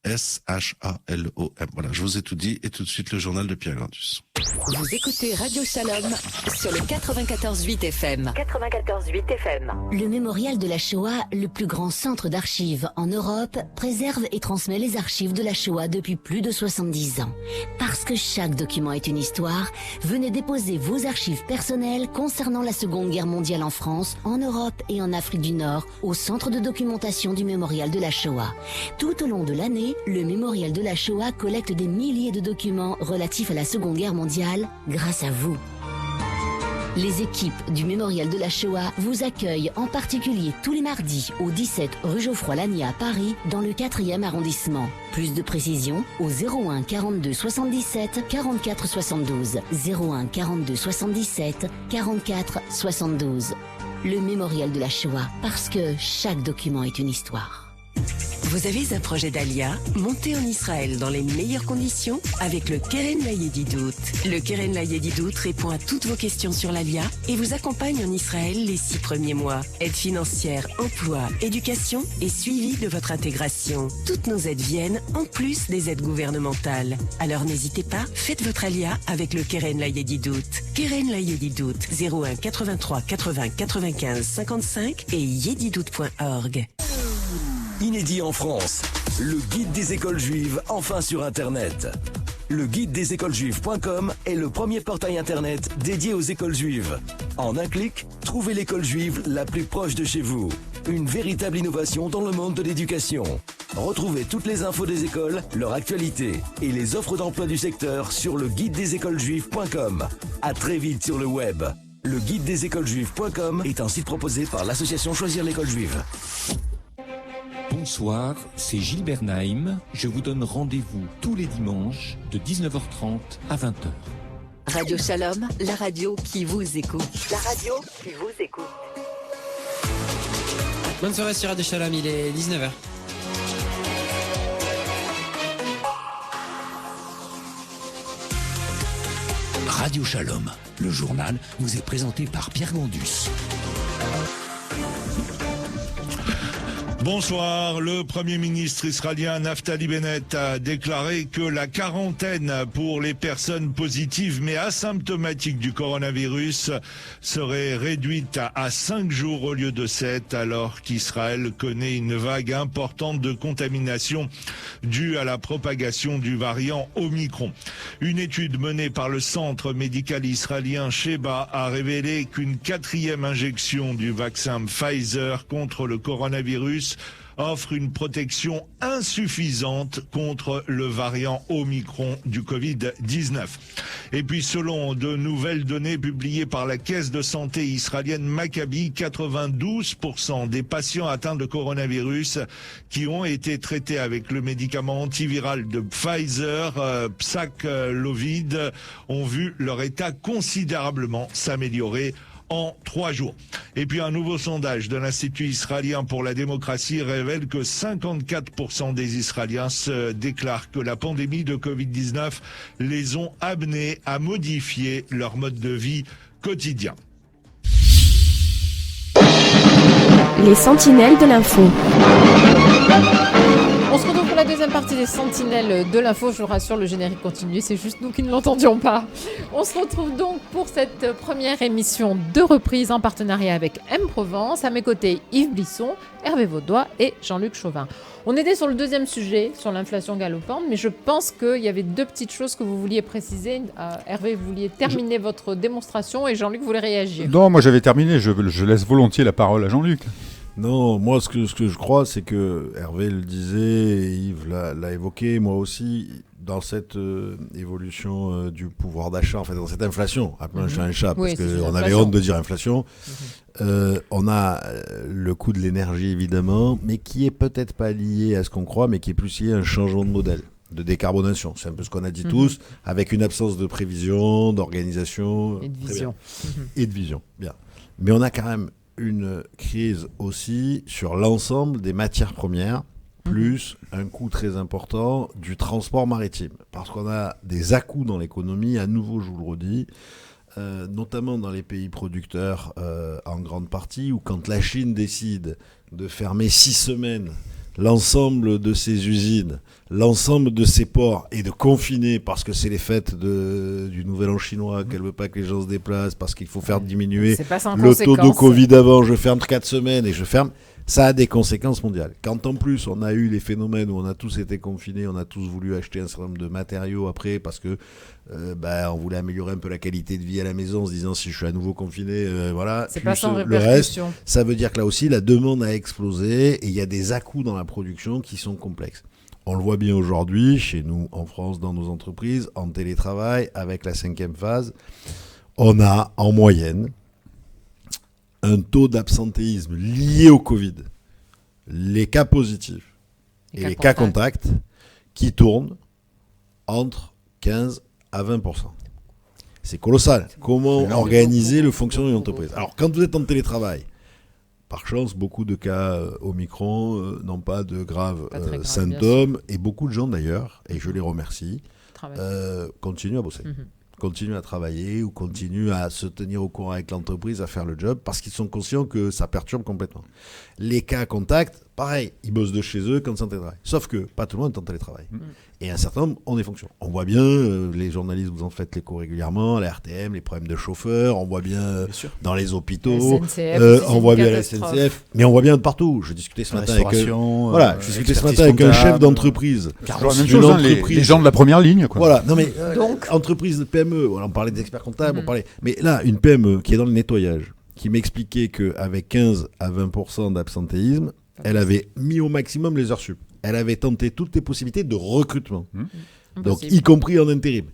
S-H-A-L-O-M. Voilà, je vous ai tout dit et tout de suite le journal de Pierre Gandus. Vous écoutez Radio Shalom sur le 94.8 FM. 94.8 FM. Le mémorial de la Shoah, le plus grand centre d'archives en Europe, préserve et transmet les archives de la Shoah depuis plus de 70 ans. Parce que chaque document est une histoire, venez déposer vos archives personnelles concernant la Seconde Guerre mondiale en France, en Europe et en Afrique du Nord, au centre de documentation du mémorial de la Shoah. Tout au long de l'année, le mémorial de la Shoah collecte des milliers de documents relatifs à la Seconde Guerre mondiale grâce à vous. Les équipes du mémorial de la Shoah vous accueillent en particulier tous les mardis au 17 rue Geoffroy-Lanier à Paris, dans le 4e arrondissement. Plus de précisions au 01 42 77 44 72. 01 42 77 44 72. Le mémorial de la Shoah, parce que chaque document est une histoire. Vous avez un projet d'Alia, monté en Israël dans les meilleures conditions avec le Keren Layedidout. Le Keren Layedidout répond à toutes vos questions sur l'Alia et vous accompagne en Israël les 6 premiers mois. Aide financière, emploi, éducation et suivi de votre intégration. Toutes nos aides viennent en plus des aides gouvernementales. Alors n'hésitez pas, faites votre Alia avec le Keren Layedidout. Keren Layedidout, 01 83 80 95 55 et yedidout.org. Inédit en France, le guide des écoles juives, enfin sur Internet. Le guide des écolesjuives.com est le premier portail internet dédié aux écoles juives. En un clic, trouvez l'école juive la plus proche de chez vous. Une véritable innovation dans le monde de l'éducation. Retrouvez toutes les infos des écoles, leur actualité et les offres d'emploi du secteur sur le guide des écolesjuives.com. À très vite sur le web. Le guide des écolesjuives.com est un site proposé par l'association Choisir l'école juive. Bonsoir, c'est Gilles Bernheim. Je vous donne rendez-vous tous les dimanches de 19h30 à 20h. Radio Shalom, la radio qui vous écoute. La radio qui vous écoute. Bonne soirée sur Radio Shalom, il est 19h. Radio Shalom, le journal vous est présenté par Pierre Gondus. Bonsoir. Le Premier ministre israélien Naftali Bennett a déclaré que la quarantaine pour les personnes positives mais asymptomatiques du coronavirus serait réduite à 5 jours au lieu de 7, alors qu'Israël connaît une vague importante de contamination due à la propagation du variant Omicron. Une étude menée par le centre médical israélien Sheba a révélé qu'une 4e injection du vaccin Pfizer contre le coronavirus offre une protection insuffisante contre le variant Omicron du Covid-19. Et puis, selon de nouvelles données publiées par la caisse de santé israélienne Maccabi, 92% des patients atteints de coronavirus qui ont été traités avec le médicament antiviral de Pfizer, Paxlovid, ont vu leur état considérablement s'améliorer en 3 jours. Et puis un nouveau sondage de l'Institut israélien pour la démocratie révèle que 54% des Israéliens se déclarent que la pandémie de Covid-19 les ont amenés à modifier leur mode de vie quotidien. Les sentinelles de l'info. On se retrouve pour la deuxième partie des Sentinelles de l'info. Je vous rassure, le générique continue, c'est juste nous qui ne l'entendions pas. On se retrouve donc pour cette première émission de reprise en partenariat avec M-Provence. À mes côtés, Yves Blisson, Hervé Vaudois et Jean-Luc Chauvin. On était sur le deuxième sujet, sur l'inflation galopante, mais je pense qu'il y avait 2 petites choses que vous vouliez préciser. Hervé, vous vouliez terminer votre démonstration et Jean-Luc voulait réagir. Non, moi j'avais terminé, je laisse volontiers la parole à Jean-Luc. Non, moi ce que je crois, c'est que Hervé le disait, Yves l'a évoqué, moi aussi, dans cette évolution du pouvoir d'achat, en fait, dans cette inflation, appelons un chat un chat, parce qu'on avait honte de dire inflation, on a le coût de l'énergie évidemment, mais qui est peut-être pas lié à ce qu'on croit, mais qui est plus lié à un changement de modèle, de décarbonation. C'est un peu ce qu'on a dit tous, avec une absence de prévision, d'organisation. Et de vision. Et de vision, bien. Mais on a quand même une crise aussi sur l'ensemble des matières premières, plus un coût très important du transport maritime. Parce qu'on a des à-coups dans l'économie, à nouveau je vous le redis, notamment dans les pays producteurs en grande partie, où quand la Chine décide de fermer 6 semaines l'ensemble de ses usines, l'ensemble de ses ports, et de confiner parce que c'est les fêtes du Nouvel An chinois, qu'elle veut pas que les gens se déplacent, parce qu'il faut faire diminuer le taux de Covid avant, je ferme 4 semaines et je ferme, ça a des conséquences mondiales. Quand en plus on a eu les phénomènes où on a tous été confinés, on a tous voulu acheter un certain nombre de matériaux après parce que on voulait améliorer un peu la qualité de vie à la maison en se disant si je suis à nouveau confiné, voilà. C'est pas sans le reste, ça veut dire que là aussi la demande a explosé et il y a des à-coups dans la production qui sont complexes. On le voit bien aujourd'hui chez nous en France, dans nos entreprises, en télétravail, avec la 5e phase, on a en moyenne un taux d'absentéisme lié au Covid, les cas positifs et les cas contacts qui tournent entre 15 à 20%. C'est colossal. Comment organiser le fonctionnement d'une entreprise ? Alors, quand vous êtes en télétravail, par chance, beaucoup de cas Omicron n'ont pas de graves symptômes, et beaucoup de gens d'ailleurs, et je les remercie, continuent à bosser. Continuent à travailler ou continuent à se tenir au courant avec l'entreprise, à faire le job, parce qu'ils sont conscients que ça perturbe complètement. Les cas contacts, pareil, ils bossent de chez eux quand c'est en télétravail. Sauf que pas tout le monde est en télétravail. Et un certain nombre ont des fonctions. On voit bien, les journalistes, vous en faites l'écho régulièrement, la RTM, les problèmes de chauffeurs, on voit bien dans les hôpitaux, on voit bien la SNCF, mais on voit bien de partout. Je discutais ce matin avec un chef d'entreprise. La même chose, les gens de la première ligne. Quoi. Voilà, non mais entreprise de PME, on parlait d'experts comptables, mais là, une PME qui est dans le nettoyage, qui m'expliquait qu'avec 15 à 20% d'absentéisme, elle avait mis au maximum les heures sup. Elle avait tenté toutes les possibilités de recrutement, donc y compris en intérim.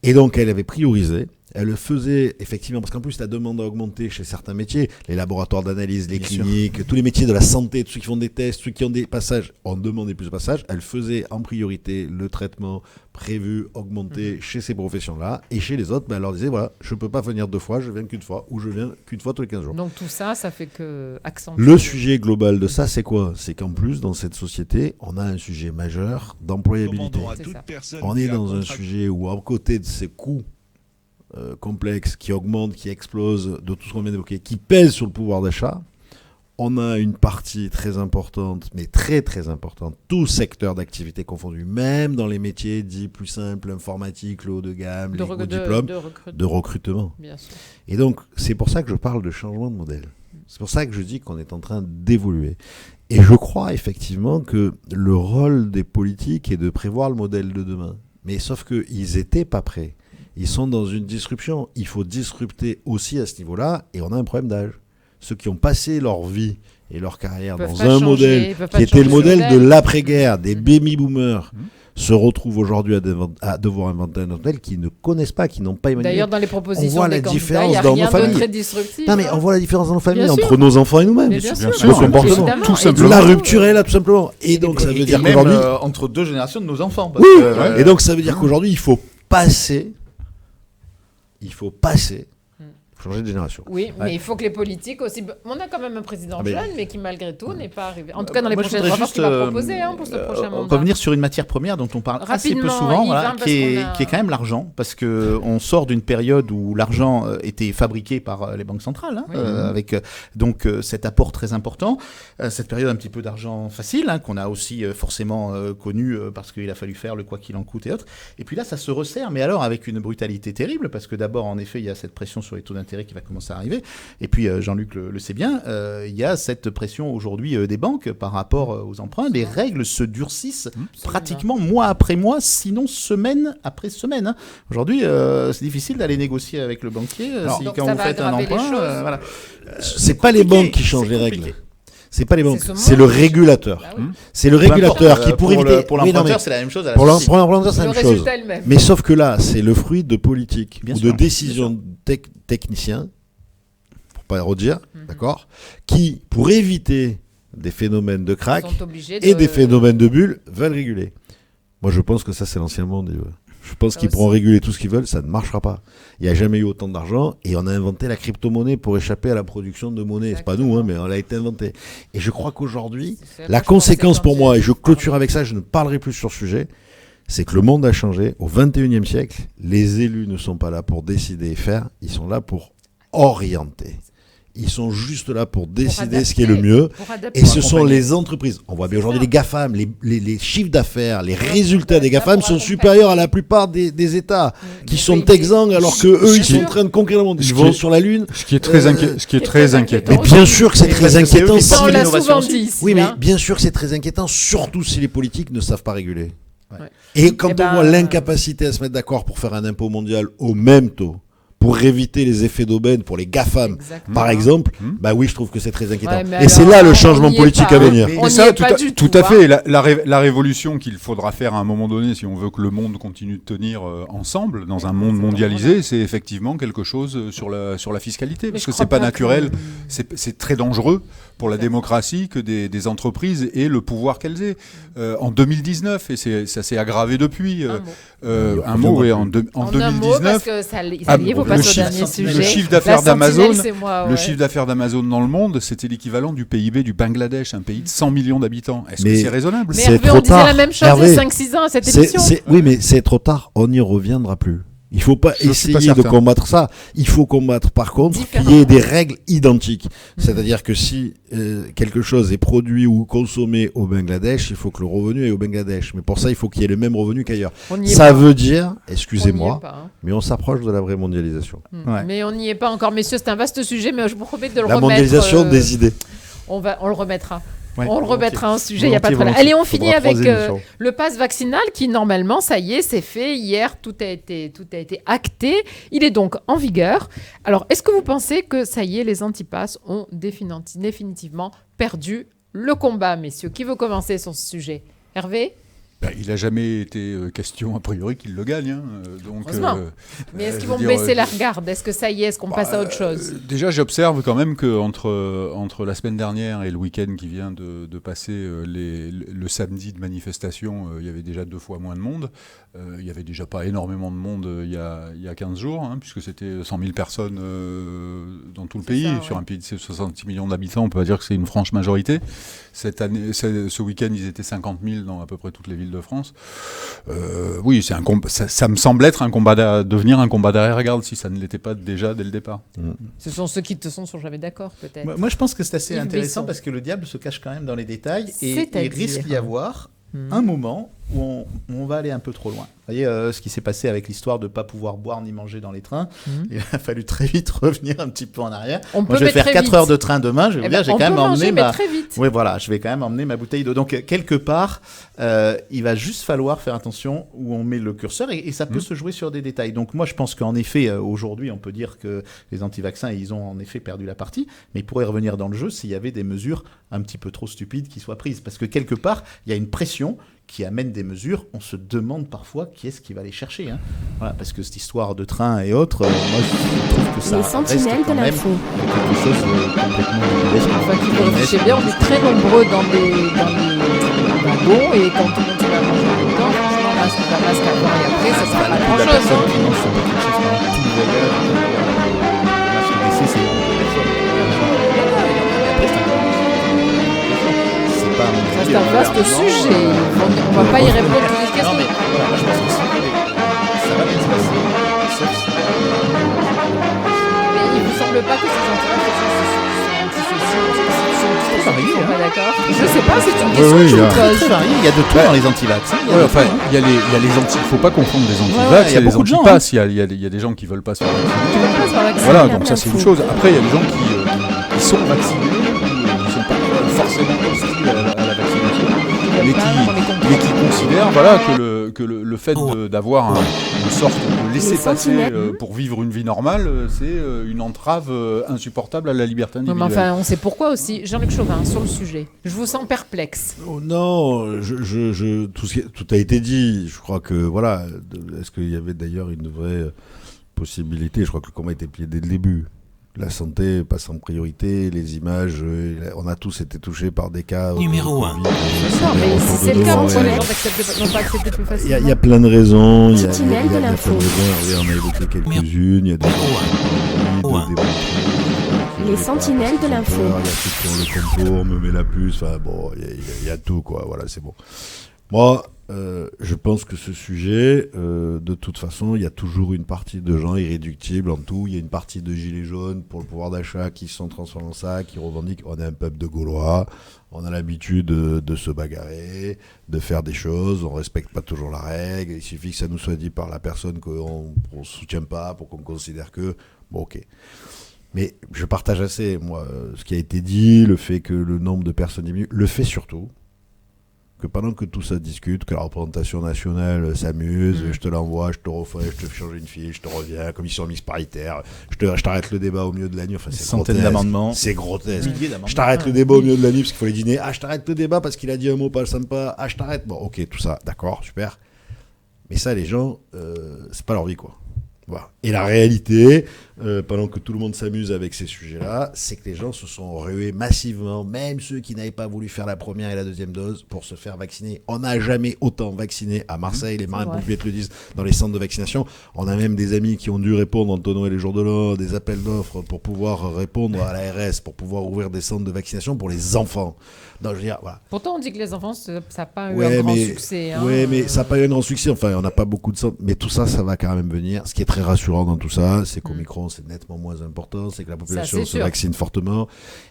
Et donc, elle avait priorisé. Elle le faisait effectivement, parce qu'en plus, la demande a augmenté chez certains métiers. Les laboratoires d'analyse, les cliniques, tous les métiers de la santé, tous ceux qui font des tests, ceux qui ont des passages, on demandait plus de passages. Elle faisait en priorité le traitement prévu, augmenté chez ces professions-là. Et chez les autres, elle leur disait, voilà, je ne peux pas venir 2 fois, je viens qu'une fois, ou je viens qu'une fois tous les 15 jours. Donc tout ça, ça fait que accentuer. Le sujet global de ça, c'est quoi ? C'est qu'en plus, dans cette société, on a un sujet majeur d'employabilité. On est dans un sujet où, à côté de ces coûts complexes qui augmentent, qui explosent, de tout ce qu'on vient d'évoquer, qui pèsent sur le pouvoir d'achat, on a une partie très importante, mais très très importante, tout secteur d'activité confondu, même dans les métiers dits plus simples, informatique, le haut de gamme, les hauts diplômes, de recrutement. Bien sûr. Et donc, c'est pour ça que je parle de changement de modèle. C'est pour ça que je dis qu'on est en train d'évoluer. Et je crois effectivement que le rôle des politiques est de prévoir le modèle de demain. Mais sauf qu'ils n'étaient pas prêts. Ils sont dans une disruption. Il faut disrupter aussi à ce niveau-là, et on a un problème d'âge. Ceux qui ont passé leur vie et leur carrière dans un modèle qui était le modèle de l'après-guerre, des baby-boomers, se retrouvent aujourd'hui à devoir inventer un modèle qu'ils ne connaissent pas, qu'ils n'ont pas imaginé. D'ailleurs, dans les propositions des candidats, il n'y a rien de très disruptif. Non, mais on voit la différence dans nos familles, entre nos enfants et nous-mêmes. Bien sûr, tout simplement. La rupture est là, tout simplement. Et donc, ça veut dire qu'aujourd'hui... entre 2 générations de nos enfants. Oui, et donc ça veut dire qu'aujourd'hui, il faut passer... changer de génération. Oui, mais il faut que les politiques aussi... On a quand même un président jeune, mais qui malgré tout n'est pas arrivé. En tout cas, dans les prochaines réformes qu'il va proposer pour ce prochain mandat. Revenir sur une matière première dont on parle assez peu souvent, qui est quand même l'argent, parce qu'on sort d'une période où l'argent était fabriqué par les banques centrales, avec donc cet apport très important, cette période un petit peu d'argent facile, qu'on a aussi forcément connu parce qu'il a fallu faire le quoi qu'il en coûte et autres. Et puis là, ça se resserre, mais alors avec une brutalité terrible, parce que d'abord, en effet, il y a cette pression sur les taux d'intérêt qui va commencer à arriver. Et puis, Jean-Luc le sait bien, il y a cette pression aujourd'hui des banques par rapport aux emprunts. Les règles se durcissent pratiquement mois après mois, sinon semaine après semaine. Aujourd'hui, c'est difficile d'aller négocier avec le banquier quand vous faites un emprunt. Voilà. C'est pas les banques qui changent les règles. C'est pas les banques, c'est le régulateur. Bah oui. C'est le régulateur qui, pour éviter... Pour l'emprunteur, c'est la même chose. Pour l'emprunteur, c'est la même chose. Mais sauf que là, c'est le fruit de politiques ou de décisions techniciens, pour pas redire, d'accord, qui, pour éviter des phénomènes de crack et des phénomènes de bulles, veulent réguler. Moi, je pense que ça, c'est l'ancien monde. Je pense qu'ils pourront réguler tout ce qu'ils veulent, ça ne marchera pas. Il n'y a jamais eu autant d'argent et on a inventé la crypto-monnaie pour échapper à la production de monnaie. C'est pas nous, mais on l'a été inventé. Et je crois qu'aujourd'hui, la conséquence pour moi, et je clôture avec ça, je ne parlerai plus sur ce sujet, c'est que le monde a changé. Au XXIe siècle, les élus ne sont pas là pour décider et faire, ils sont là pour orienter. Ils sont juste là pour décider ce qui est le mieux. Et ce sont les entreprises. On voit bien aujourd'hui les GAFAM, les chiffres d'affaires, les résultats des GAFAM sont supérieurs à la plupart des États qui sont exsangues alors qu'eux, ils sont en train de conquérir le monde. Ils vont sur la Lune. Ce qui est très inquiétant. Mais bien sûr que c'est très inquiétant. Oui, mais bien sûr que c'est très inquiétant, surtout si les politiques ne savent pas réguler. Et quand on voit l'incapacité à se mettre d'accord pour faire un impôt mondial au même taux, pour éviter les effets d'aubaine pour les GAFAM, par exemple, bah oui, je trouve que c'est très inquiétant. Et c'est là le changement politique à venir. Et ça, tout à fait. La révolution qu'il faudra faire à un moment donné, si on veut que le monde continue de tenir ensemble, dans un monde mondialisé, c'est effectivement quelque chose sur la fiscalité. Parce que c'est pas naturel, c'est très dangereux pour la démocratie que des entreprises aient le pouvoir qu'elles aient. En 2019, et ça s'est aggravé depuis, un mot, oui, en 2019, le chiffre d'affaires d'Amazon, le chiffre d'affaires d'Amazon dans le monde, c'était l'équivalent du PIB du Bangladesh, un pays de 100 millions d'habitants. Est-ce que c'est raisonnable? Mais Hervé, on disait la même chose il y a 5-6 ans à cette émission. Oui, mais c'est trop tard, on n'y reviendra plus. Il ne faut pas essayer de combattre ça. Il faut combattre, par contre, qu'il y ait des règles identiques. C'est-à-dire que si quelque chose est produit ou consommé au Bangladesh, il faut que le revenu est au Bangladesh. Mais pour ça, il faut qu'il y ait le même revenu qu'ailleurs. Ça veut dire, excusez-moi, mais on s'approche de la vraie mondialisation. Mais on n'y est pas encore, messieurs. C'est un vaste sujet, mais je vous promets de le remettre. La mondialisation des idées. On le remettra. On le remettra en sujet, il n'y a pas de problème. Allez, on finit avec le pass vaccinal qui, normalement, ça y est, c'est fait. Hier, tout a été acté. Il est donc en vigueur. Alors, est-ce que vous pensez que ça y est, les antipasses ont définitivement perdu le combat, messieurs? Qui veut commencer sur ce sujet? Hervé? Il n'a jamais été question, a priori, qu'il le gagne. Hein. Donc, mais est-ce qu'ils vont baisser la garde? Est-ce que ça y est? Est-ce qu'on passe à autre chose? Déjà, j'observe quand même qu'entre la semaine dernière et le week-end qui vient de passer, le samedi de manifestation, il y avait déjà 2 fois moins de monde. Il n'y avait déjà pas énormément de monde il y a 15 jours, hein, puisque c'était 100 000 personnes dans tout le pays. Sur un pays de 66 millions d'habitants, on ne peut pas dire que c'est une franche majorité. Ce week-end, ils étaient 50 000 dans à peu près toutes les villes de France. Oui, ça me semble devenir un combat d'arrière-garde si ça ne l'était pas déjà dès le départ. Ce sont ceux qui sont jamais d'accord, peut-être. Moi, je pense que c'est assez intéressant parce que le diable se cache quand même dans les détails et il risque d'y avoir un moment où on va aller un peu trop loin. Vous voyez ce qui s'est passé avec l'histoire de ne pas pouvoir boire ni manger dans les trains. Il a fallu très vite revenir un petit peu en arrière. Moi, je vais faire 4 heures de train demain. Je vais j'ai quand même emmené je vais quand même emmener ma bouteille d'eau. Donc, quelque part, il va juste falloir faire attention où on met le curseur et ça peut se jouer sur des détails. Donc, moi, je pense qu'en effet, aujourd'hui, on peut dire que les anti-vaccins, ils ont en effet perdu la partie, mais ils pourraient revenir dans le jeu s'il y avait des mesures un petit peu trop stupides qui soient prises. Parce que quelque part, il y a une pression qui amène des mesures, on se demande parfois qui est-ce qui va les chercher. Hein. Voilà, parce que cette histoire de train et autres, moi je trouve que ça reste quand même quelque chose de complètement... Enfin, vous réfléchissez bien, on est très nombreux dans les wagons et quand tout le monde se va manger en même temps, franchement, masque à voir et après, ça sera pas grand-chose. La personne qui mange son paquet de chips pendant tout le voyage, le masque baissé, c'est une personne. C'est un vaste sujet. On ne va pas y répondre toutes les questions. Non, mais voilà, je pense que ça va bien se passer. Sauf si... Mais il ne vous semble pas que ces antivax sont pas d'accord? Je ne sais pas, c'est une question que je vous pose. Il y a de tout dans les antivax. Il y a les anti. Il ne faut pas confondre les antivax et les antipasses. Il y a des gens qui ne veulent pas se faire vacciner. Voilà, donc ça c'est une chose. Après, il y a des gens qui sont vaccinés, qui ne sont pas forcément hostiles à la vaccination, mais qui considèrent que le fait d'avoir une sorte de laisser-passer pour vivre une vie normale, c'est une entrave insupportable à la liberté individuelle. Mais enfin, on sait pourquoi aussi. Jean-Luc Chauvin, sur le sujet. Je vous sens perplexe. Oh non, tout a été dit. Je crois que, voilà, est-ce qu'il y avait d'ailleurs une vraie possibilité? Je crois que le combat était plié dès le début. La santé passe en priorité, les images, on a tous été touchés par des cas. Numéro 1. Mais si c'est le cas, pourquoi les gens n'ont pas accepté plus facilement? Il y a plein de raisons. Il y a plein de raisons. On a évoqué quelques-unes. Il y a des les sentinelles de l'info. Il y a ceux qui ont le complot, on me met la puce. Enfin bon, il y a tout quoi. Voilà, c'est bon. Moi, je pense que ce sujet, de toute façon, il y a toujours une partie de gens irréductibles en tout. Il y a une partie de gilets jaunes pour le pouvoir d'achat qui sont transformés en ça, qui revendiquent. On est un peuple de Gaulois, on a l'habitude de se bagarrer, de faire des choses, on respecte pas toujours la règle. Il suffit que ça nous soit dit par la personne qu'on ne soutient pas pour qu'on considère que... Bon, ok. Mais je partage assez, moi, ce qui a été dit, le fait que le nombre de personnes diminue, le fait surtout que pendant que tout ça discute, que la représentation nationale s'amuse, je te l'envoie, je te refais, je te fais changer une fiche, je te reviens, commission mixte paritaire, je t'arrête le débat au milieu de la nuit, enfin c'est centaines d'amendements. C'est grotesque. Je t'arrête le débat au milieu de la nuit parce qu'il faut les dîner, je t'arrête le débat parce qu'il a dit un mot pas sympa, je t'arrête, bon ok, tout ça, d'accord, super. Mais ça les gens, c'est pas leur vie quoi. Voilà. Et la réalité, pendant que tout le monde s'amuse avec ces sujets-là, c'est que les gens se sont rués massivement, même ceux qui n'avaient pas voulu faire la première et la deuxième dose, pour se faire vacciner. On n'a jamais autant vacciné à Marseille, les marins-pompiers te le disent, dans les centres de vaccination. On a même des amis qui ont dû répondre, Antonin et les jours de l'an, des appels d'offres pour pouvoir répondre à l'ARS, pour pouvoir ouvrir des centres de vaccination pour les enfants. Donc, je veux dire, voilà. Pourtant, on dit que les enfants, ça n'a pas eu un grand succès. Hein. Oui, mais ça n'a pas eu un grand succès. Enfin, on n'a pas beaucoup de centres. Mais tout ça, ça va quand même venir. Ce qui est très rassurant dans tout ça, c'est qu'Omicron, c'est nettement moins important. C'est que la population se vaccine fortement.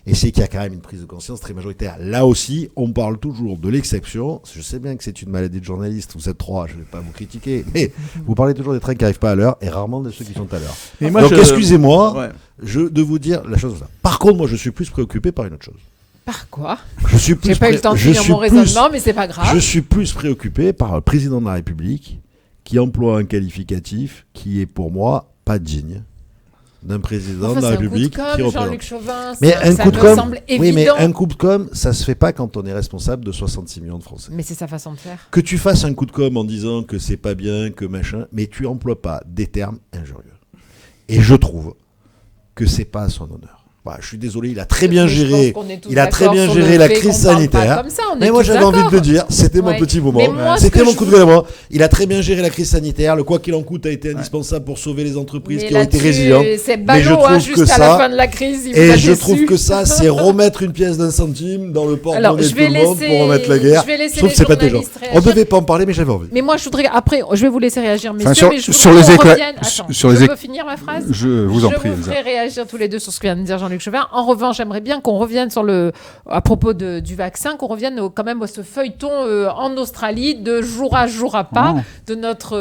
Et c'est qu'il y a quand même une prise de conscience très majoritaire. Là aussi, on parle toujours de l'exception. Je sais bien que c'est une maladie de journaliste. Vous êtes trois, je ne vais pas vous critiquer. Mais vous parlez toujours des trains qui n'arrivent pas à l'heure et rarement de ceux qui sont à l'heure. Donc, excusez-moi de vous dire la chose. Par contre, moi, je suis plus préoccupé par une autre chose. Par quoi? J'ai pas eu le temps de finir mon raisonnement, mais c'est pas grave. Je suis plus préoccupé par le président de la République qui emploie un qualificatif qui est pour moi pas digne d'un président de la République qui représente. Jean-Luc Chauvin, mais ça un coup de com, semble évident. oui, mais un coup de com, ça se fait pas quand on est responsable de 66 millions de Français. Mais c'est sa façon de faire. Que tu fasses un coup de com en disant que c'est pas bien, que machin, mais tu emploies pas des termes injurieux. Et je trouve que c'est pas à son honneur. Bah, je suis désolé, il a très bien géré. Il a très bien géré la crise sanitaire. Mais moi, j'avais envie de le dire. C'était mon petit moment. C'était mon coup de gueule à moi. Il a très bien géré la crise sanitaire. Le quoi qu'il en coûte a été indispensable pour sauver les entreprises qui ont été résilientes. C'est ballot, juste à la fin de la crise. Et je trouve que ça, c'est remettre une pièce d'un centime dans le porte-monnaie de tout le monde pour remettre la guerre. Je trouve que c'est pas des gens. On devait pas en parler, mais j'avais envie. Mais moi, je voudrais. Après, je vais vous laisser réagir, messieurs. Mais je peux finir ma phrase. Je vous en prie. Je voudrais réagir tous les deux sur ce que vient de dire Jean-Luc Chauvin. En revanche, j'aimerais bien qu'on revienne à propos du vaccin, qu'on revienne quand même à ce feuilleton en Australie de jour à pas de notre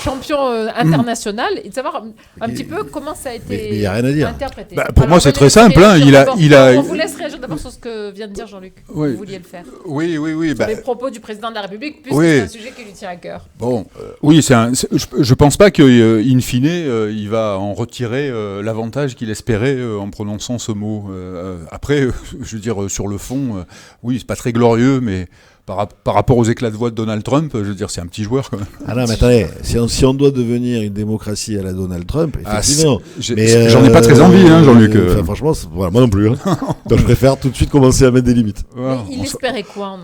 champion international et de savoir un petit peu comment ça a été interprété. Pour moi, c'est très simple. On vous laisse réagir d'abord sur ce que vient de dire Jean-Luc. Oui. Vous vouliez le faire. Oui. Sur les propos du président de la République, puisque c'est un sujet qui lui tient à cœur. Bon, oui, je pense pas qu'in fine, il va en retirer l'avantage qu'il espérait en prononçant ce mot. Après, je veux dire, sur le fond, oui, c'est pas très glorieux, mais par rapport aux éclats de voix de Donald Trump, je veux dire, c'est un petit joueur quand même. Ah non, mais attendez, si on doit devenir une démocratie à la Donald Trump, effectivement. J'en ai pas très envie, Jean-Luc. Franchement, moi non plus. Donc je préfère tout de suite commencer à mettre des limites. Mais il espérait quoi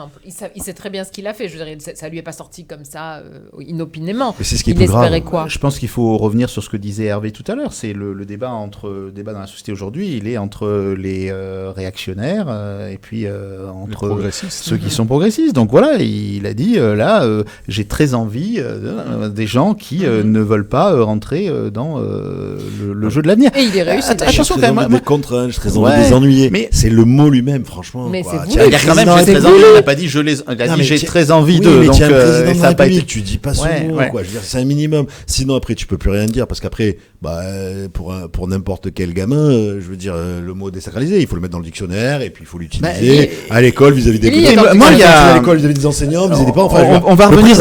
il sait très bien ce qu'il a fait. Je veux dire, ça lui est pas sorti comme ça, inopinément. Mais c'est ce qui est plus grave. Quoi je pense qu'il faut revenir sur ce que disait Hervé tout à l'heure. C'est le débat dans la société aujourd'hui. Il est entre les réactionnaires et puis entre ceux qui sont progressistes. Donc voilà, il a dit j'ai très envie des gens qui ne veulent pas rentrer dans le jeu de l'avenir. Et il est réussi. Attention quand même. Des contraintes, j'ai très envie de les ennuyer. Mais c'est le mot lui-même, franchement. Mais quoi. c'est il y a quand même j'ai très envie. Il n'a pas dit j'ai très envie de. Donc ça n'a pas été. Tu dis pas ce mot, quoi. Je veux dire, c'est un minimum. Sinon après tu peux plus rien dire parce qu'après, pour n'importe quel gamin, je veux dire, le mot désacralisé, il faut le mettre dans le dictionnaire et puis il faut l'utiliser à l'école vis-à-vis des. Moi, il y a l'école vis-à-vis des enseignants, vis-à-vis pas. Enfin, on va revenir.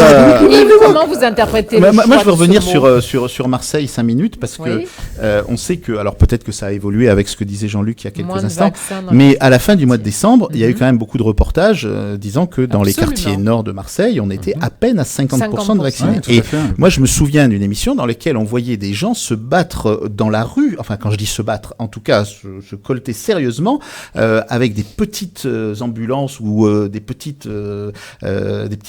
Comment vous interprétez moi, je veux revenir sur Marseille 5 minutes parce que on sait que, alors peut-être que ça a évolué avec ce que disait Jean-Luc il y a quelques instants, mais à la fin du mois de décembre, il y a eu quand même beaucoup de reportages disant que dans les quartiers nord de Marseille, on était à peine à 50% de vaccinés. Et moi, je me souviens d'une émission dans laquelle on voyait des gens se battre dans la rue. Enfin, quand je dis se battre, en tout cas, se colter sérieusement avec des petites ambulances ou des petits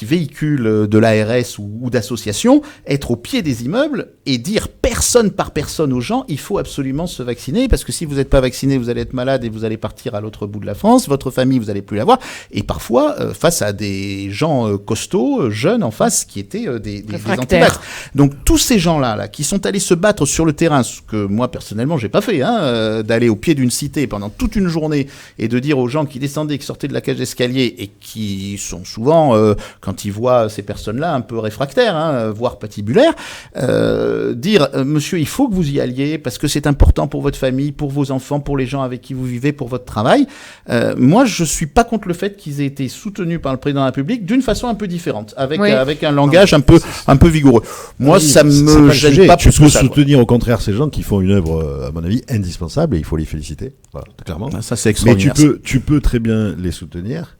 véhicules de l'ARS ou d'associations, être au pied des immeubles et dire personne par personne aux gens, il faut absolument se vacciner parce que si vous n'êtes pas vacciné, vous allez être malade et vous allez partir à l'autre bout de la France, votre famille, vous n'allez plus la voir. Et parfois, face à des gens costauds, jeunes en face, qui étaient des anti-vax. Donc tous ces gens-là qui sont allés se battre sur le terrain, ce que moi personnellement j'ai pas fait, d'aller au pied d'une cité pendant toute une journée et de dire aux gens qui descendaient, qui sortaient de la cage d'escalier et qui sont souvent, quand ils voient ces personnes-là un peu réfractaires, voire patibulaires, dire monsieur, il faut que vous y alliez parce que c'est important pour votre famille, pour vos enfants, pour les gens avec qui vous vivez, pour votre travail. Moi, je suis pas contre le fait qu'ils aient été soutenus par le président de la République d'une façon un peu différente, avec un langage un peu vigoureux. Moi, ça me gêne pas. Tu peux soutenir au contraire ces gens qui font une œuvre, à mon avis, indispensable et il faut les féliciter. Voilà, clairement. Ça, c'est extraordinaire. Mais tu peux très bien les soutenir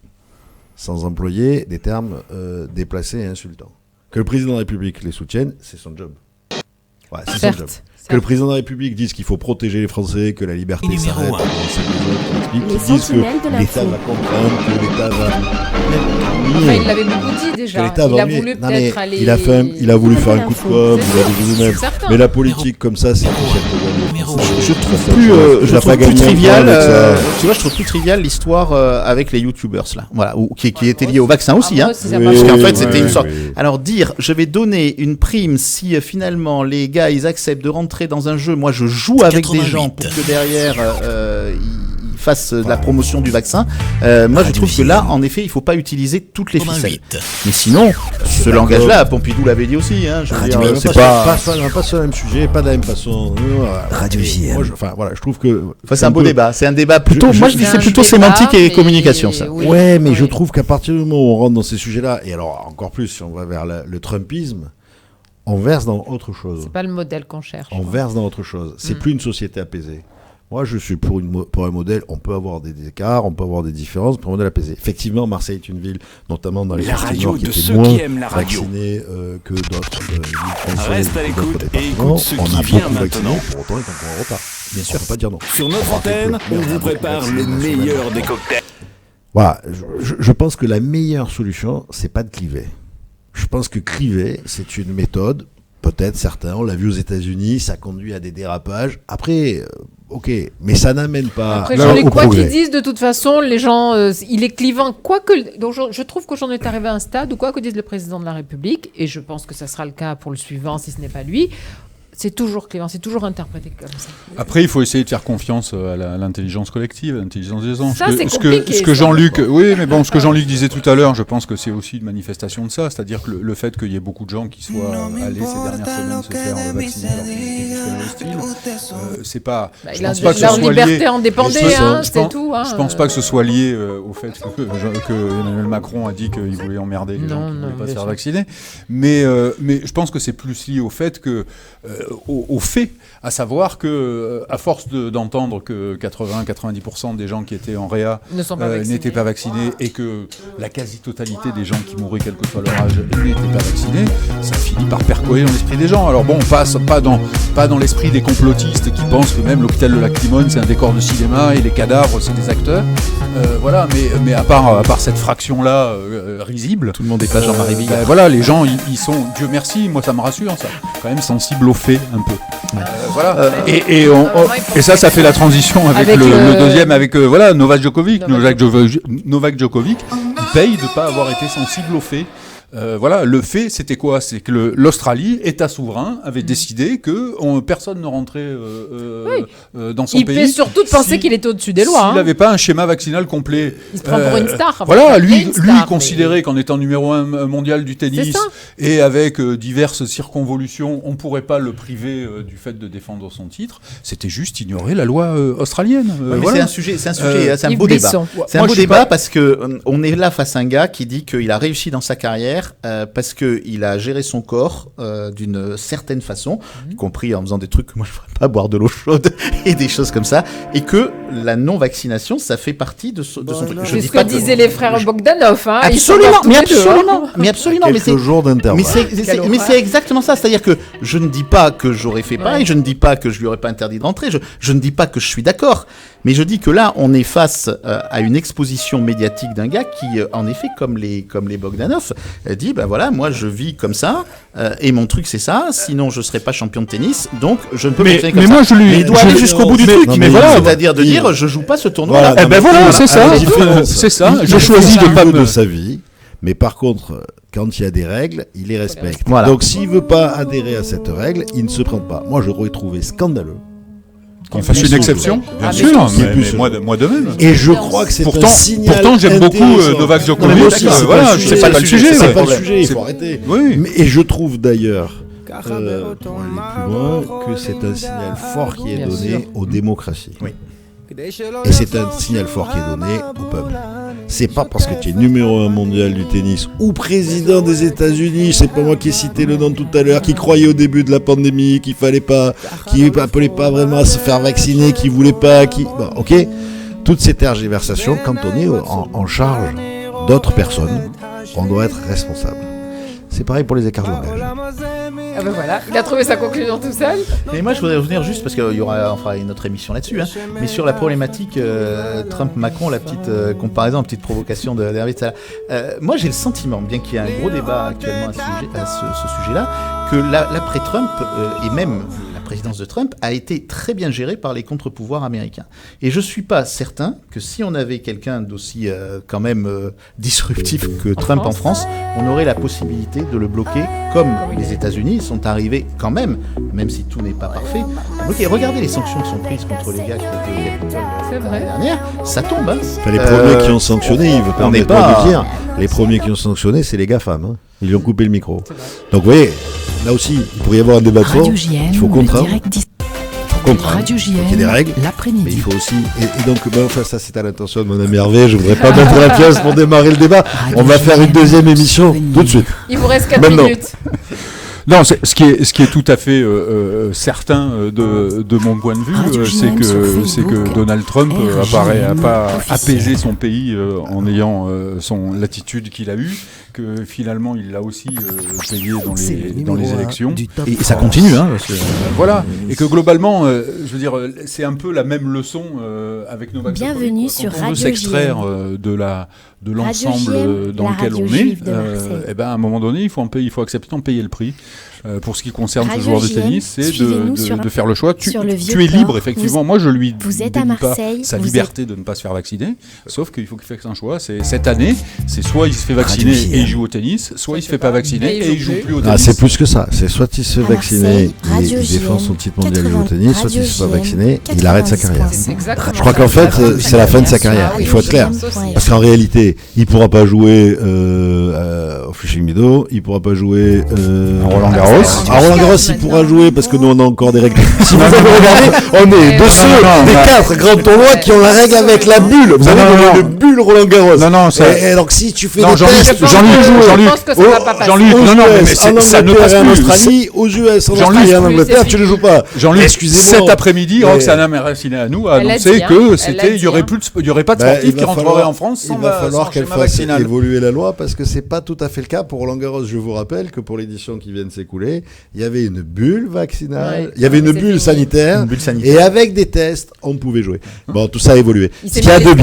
sans employer des termes déplacés et insultants. Que le président de la République les soutienne, c'est son job. Ouais, c'est ça le job. Que le président de la République dise qu'il faut protéger les Français, que la liberté s'arrête, qu'ils disent que l'État va comprendre, que l'État va... Enfin, il l'avait beaucoup dit déjà. Il a voulu peut-être aller... Il a voulu faire un coup de com', il a dit vous-même. Mais la politique comme ça, c'est... Je trouve plus trivial, tu vois, je trouve plus trivial l'histoire avec les YouTubers là, voilà, qui était liée au vaccin aussi, hein, parce qu'en fait c'était une sorte. Alors dire, je vais donner une prime si finalement les gars ils acceptent de rentrer dans un jeu, moi je joue avec 88. Des gens pour que derrière ils fassent de la promotion du vaccin. Moi je trouve que là, en effet, il faut pas utiliser toutes les ficelles. Mais sinon, ce langage-là, Pompidou l'avait dit aussi. Hein, je veux dire, c'est pas sur le même sujet, pas de la même façon. Radio JM. Enfin voilà, je trouve que. C'est un beau débat. C'est un débat plutôt. Moi je dis c'est plutôt sémantique et communication ça. Ouais, mais je trouve qu'à partir du moment où on rentre dans ces sujets-là, et alors encore plus si on va vers le Trumpisme. On verse dans autre chose. C'est pas le modèle qu'on cherche. On verse dans autre chose. C'est plus une société apaisée. Moi, je suis pour un modèle. On peut avoir des écarts, on peut avoir des différences, pour un modèle apaisé. Effectivement, Marseille est une ville, notamment dans les quartiers nord, qui était moins vaccinée que d'autres villes françaises. Reste à l'écoute et écoute ce qui vient maintenant. Pour autant, il est encore en retard. Bien sûr, on ne peut pas dire non. Sur notre antenne, on vous prépare le meilleur des cocktails. Voilà, je pense que la meilleure solution, c'est pas de cliver. Je pense que cliver, c'est une méthode, peut-être certains, on l'a vu aux États-Unis, ça conduit à des dérapages. Après, ok, mais ça n'amène pas Après, quoi qu'ils disent, de toute façon, les gens, il est clivant. Donc je trouve qu'aujourd'hui on est arrivé à un stade où quoi que dise le président de la République, et je pense que ça sera le cas pour le suivant si ce n'est pas lui, c'est toujours clivant, c'est toujours interprété comme ça. Après, il faut essayer de faire confiance à l'intelligence collective, à l'intelligence des gens. Ça, c'est compliqué. Ce que Jean-Luc, oui, mais bon, ce que Jean-Luc disait tout à l'heure, je pense que c'est aussi une manifestation de ça, c'est-à-dire que le fait qu'il y ait beaucoup de gens qui soient allés ces dernières semaines se faire vacciner alors qu'ils hostile, c'est pas. Je pense pas que ce soit liberté en dépendait, c'est tout. Je pense pas que ce soit lié au fait que Emmanuel Macron a dit qu'il voulait emmerder les gens qui ne voulaient pas se faire vacciner, mais je pense que c'est plus lié au fait que au fait, à savoir que à force d'entendre que 80-90% des gens qui étaient en réa n'étaient pas vaccinés et que la quasi-totalité des gens qui mouraient, quel que soit leur âge, n'étaient pas vaccinés, ça finit par percoler dans l'esprit des gens. Alors bon, on passe pas dans l'esprit des complotistes qui pensent que même l'hôpital de Lac Limone c'est un décor de cinéma et les cadavres c'est des acteurs. Voilà, mais à part cette fraction-là risible, tout le monde est pas Jean-Marie Bigard. Voilà, les gens ils sont, Dieu merci, moi ça me rassure, ça, quand même sensibles aux faits un peu. Voilà. Et ça fait la transition avec le deuxième, avec Novak Djokovic. Novak Djokovic, il paye de ne pas avoir été sensible aux faits. Voilà, le fait, c'était quoi ? C'est que l'Australie, État souverain, avait décidé que personne ne rentrait dans son pays. Il fait surtout de penser qu'il était au-dessus des lois. S'il n'avait pas un schéma vaccinal complet. Il se prend pour une star. Voilà, lui considérait qu'en étant numéro 1 mondial du tennis et avec diverses circonvolutions, on ne pourrait pas le priver du fait de défendre son titre. C'était juste ignorer la loi australienne. Voilà. C'est un beau débat. C'est un beau débat parce qu'on est là face à un gars qui dit qu'il a réussi dans sa carrière. Parce qu'il a géré son corps d'une certaine façon, y compris en faisant des trucs que moi je ne ferais pas, boire de l'eau chaude et des choses comme ça, et que la non-vaccination, ça fait partie de son truc. C'est ce que disaient les frères Bogdanov. Hein, absolument, mais absolument. Mais c'est exactement ça. C'est-à-dire que je ne dis pas que j'aurais fait pareil, je ne dis pas que je lui aurais pas interdit de rentrer, je ne dis pas que je suis d'accord. Mais je dis que là, on est face à une exposition médiatique d'un gars qui, en effet, comme les Bogdanov, dit, ben voilà, moi je vis comme ça, et mon truc c'est ça, sinon je serais pas champion de tennis, donc je ne peux pas faire comme ça. Mais il doit aller jusqu'au bout du truc, c'est-à-dire de dire, je joue pas ce tournoi-là. C'est ça. Je choisis de pas de sa vie. Mais par contre, quand il y a des règles, il les respecte. Voilà. Donc s'il veut pas adhérer à cette règle, il ne se prend pas. Moi, je l'aurais trouvé scandaleux. Qu'on fasse une exception, bien sûr, mais moi de même. Et je crois que c'est un signal. Pourtant, j'aime beaucoup Novak Djokovic. C'est pas le sujet. C'est pas le sujet. Il faut arrêter. Et je trouve d'ailleurs, pour aller plus loin, que c'est un signal fort qui est donné aux démocraties. Oui. Et c'est un signal fort qui est donné au peuple. C'est pas parce que tu es numéro 1 mondial du tennis ou président des États-Unis, c'est pas moi qui ai cité le nom tout à l'heure, qui croyait au début de la pandémie qu'il fallait pas, qui appelait pas vraiment à se faire vacciner, qui voulait pas, bon, ok. Toutes ces tergiversations, quand on est en charge d'autres personnes, on doit être responsable. C'est pareil pour les écarts de langage. Ah ben voilà, il a trouvé sa conclusion tout seul. Mais moi je voudrais revenir juste parce qu'il y aura une autre émission là-dessus, mais sur la problématique Trump-Macron, la petite comparaison, la petite provocation d'Hervé de Salah. Moi j'ai le sentiment, bien qu'il y ait un gros débat actuellement à ce sujet-là, que l'après-Trump et même la présidence de Trump a été très bien gérée par les contre-pouvoirs américains. Et je ne suis pas certain que si on avait quelqu'un d'aussi quand même disruptif que Trump en France, on aurait la possibilité de le bloquer comme les États-Unis sont arrivés quand même si tout n'est pas parfait, à bloquer. Regardez les sanctions qui sont prises contre les gars qui étaient au Capitole l'année dernière, ça tombe. Enfin, les premiers qui ont sanctionné, il veut permettre de dire, les premiers qui ont sanctionné, c'est les GAFAM. Ils lui ont coupé le micro. Donc vous voyez, là aussi, il pourrait y avoir un débat de fond. Il faut contraindre. Radio JM, il y a des règles, l'après-midi. Mais il faut aussi. Et donc, ça c'est à l'intention de mon ami Hervé. Je voudrais pas mettre la pièce pour démarrer le débat. On va faire une deuxième émission tout de suite. Il vous reste 4 minutes. Non, ce qui est tout à fait certain de mon point de vue, c'est que Donald Trump a pas apaisé son pays en ayant l'attitude qu'il a eue, que finalement il l'a aussi payé dans les élections. Et ça continue, voilà, et que globalement, je veux dire, c'est un peu la même leçon avec nos vaccins. Bienvenue sur Radio JM. Quand on veut s'extraire de l'ensemble dans lequel on est, à un moment donné, il faut accepter d'en payer le prix. Pour ce qui concerne ce joueur de tennis, c'est de faire le choix. Tu es libre, effectivement. Moi, je lui dédie pas sa liberté de ne pas se faire vacciner, sauf qu'il faut qu'il fasse un choix. C'est cette année, c'est soit il se fait vacciner et il joue au tennis, soit il se fait pas vacciner et il joue plus au tennis. Ah, c'est plus que ça. C'est soit il se fait vacciner et il défend son titre mondial au tennis, soit il se fait vacciner, il arrête sa carrière. Je crois qu'en fait, c'est la fin de sa carrière. Il faut être clair, parce qu'en réalité, il pourra pas jouer au Flushing Meadows, il pourra pas jouer à Roland Garros. À Roland Garros, il pourra jouer parce que nous on a encore des règles. Si vous avez regardé, on est de ceux des 4 grands tournois qui ont la règle avec la bulle. Vous savez, le bulle Roland Garros. Et donc si tu fais des tests, Jean-Luc, mais ça ne passe plus. En Australie, aux US, en Australie, en Angleterre, tu ne joues pas. Jean-Luc, excusez-moi. Cet après-midi, Roxana Merassine à nous a annoncé que il y aurait pas de sportifs qui rentreraient en France sans il va falloir qu'elle fasse évoluer la loi parce que c'est pas tout à fait le cas pour Roland Garros. Je vous rappelle que pour l'édition qui vient de s'écouler, il y avait une bulle vaccinale, il y avait une bulle sanitaire, et avec des tests, on pouvait jouer. Bon, tout ça a évolué. Ce qu'il y a de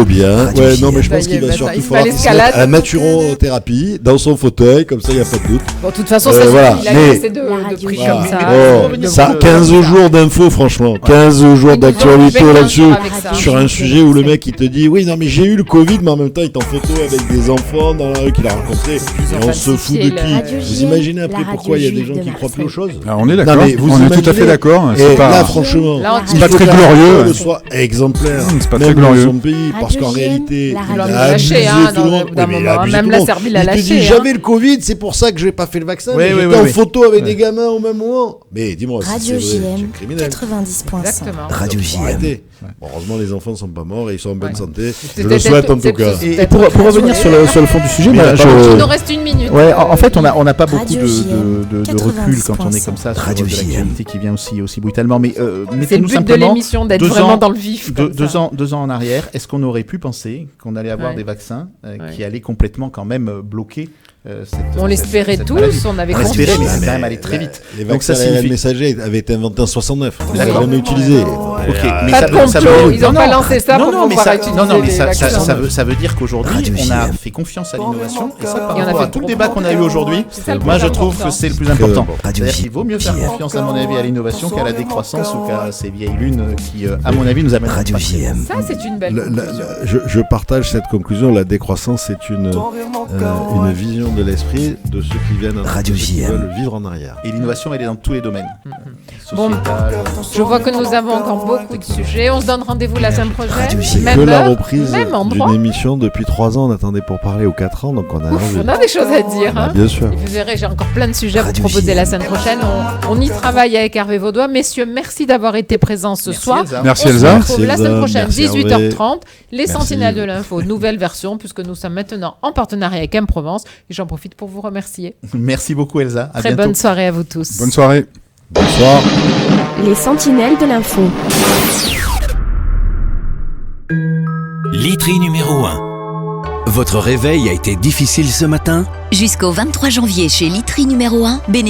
bien, ouais, non, mais je pense qu'il va surtout falloir qu'il se mette à la naturothérapie dans son fauteuil, comme ça, il n'y a pas de doute. Bon, de toute façon, il a assez de prix comme ça. 15 jours d'infos, franchement, 15 jours d'actualité là-dessus, sur un sujet où le mec, il te dit, oui, non, mais j'ai eu le Covid, mais en même temps, il est en photo avec des enfants dans la rue qu'il a rencontrés, et on se fout de qui. Vous imaginez après pourquoi il y a des gens qui croient plus aux choses? On est d'accord, on est tout à fait d'accord. Et là, franchement, c'est pas très glorieux. Il soit exemplaire, c'est pas très glorieux. Son pays, parce qu'en réalité, il a abusé tout le monde. Même la Serbie l'a lâché. Il te dit, j'avais le Covid, c'est pour ça que je n'ai pas fait le vaccin. J'étais en photo avec des gamins au même moment. Mais dis-moi, Radio JM 90.5. Radio JM. Heureusement, les enfants ne sont pas morts et ils sont en bonne santé. Je le souhaite en tout cas. Et pour revenir sur le fond du sujet, il nous reste 1 minute. Ouais, en fait, on n'a pas beaucoup de recul quand on est comme ça sur de l'actualité qui vient aussi brutalement. Mais c'est le but de l'émission d'être vraiment dans le vif. 2 ans en arrière, est-ce qu'on aurait pu penser qu'on allait avoir des vaccins qui allaient complètement quand même bloquer on l'espérait tous, on avait confiance. Mais c'est quand même allé très vite. Les vaccins ARN messagers avaient été inventés en 69. On les a jamais utilisés. Mais pas de complot, ils n'ont pas lancé ça pour pouvoir utiliser mais ça veut dire qu'aujourd'hui, on a fait confiance à l'innovation. Et ça, par rapport à tout le débat qu'on a eu aujourd'hui, moi je trouve que c'est le plus important. C'est-à-dire qu'il vaut mieux faire confiance, à mon avis, à l'innovation qu'à la décroissance ou qu'à ces vieilles lunes qui, à mon avis, nous amènent Radio JM. Ça, c'est une belle conclusion. Je partage cette conclusion. La décroissance, c'est une vision de l'esprit de ceux qui viennent Radio JM. Qui veulent vivre en arrière. Et l'innovation, elle est dans tous les domaines. Bon, je vois que nous avons encore beaucoup de sujets. On se donne rendez-vous la semaine prochaine. Même que la reprise d'une émission depuis 3 ans. On attendait pour parler aux 4 ans, donc on a envie. On a des choses à dire. Bien sûr. Et vous verrez, j'ai encore plein de sujets à vous proposer la semaine prochaine. On y travaille avec Hervé Vaudois. Messieurs, merci d'avoir été présents ce soir. Merci Elsa. On se retrouve la semaine prochaine, 18h30. Les Sentinelles de l'Info, nouvelle version, puisque nous sommes maintenant en partenariat avec M-Provence. Et j'en profite pour vous remercier. Merci beaucoup Elsa. À Très bientôt. bonne soirée à vous tous. Bonne soirée. Bonsoir. Les Sentinelles de l'Info. Literie numéro 1. Votre réveil a été difficile ce matin ? Jusqu'au 23 janvier chez Literie numéro 1, bénéficiez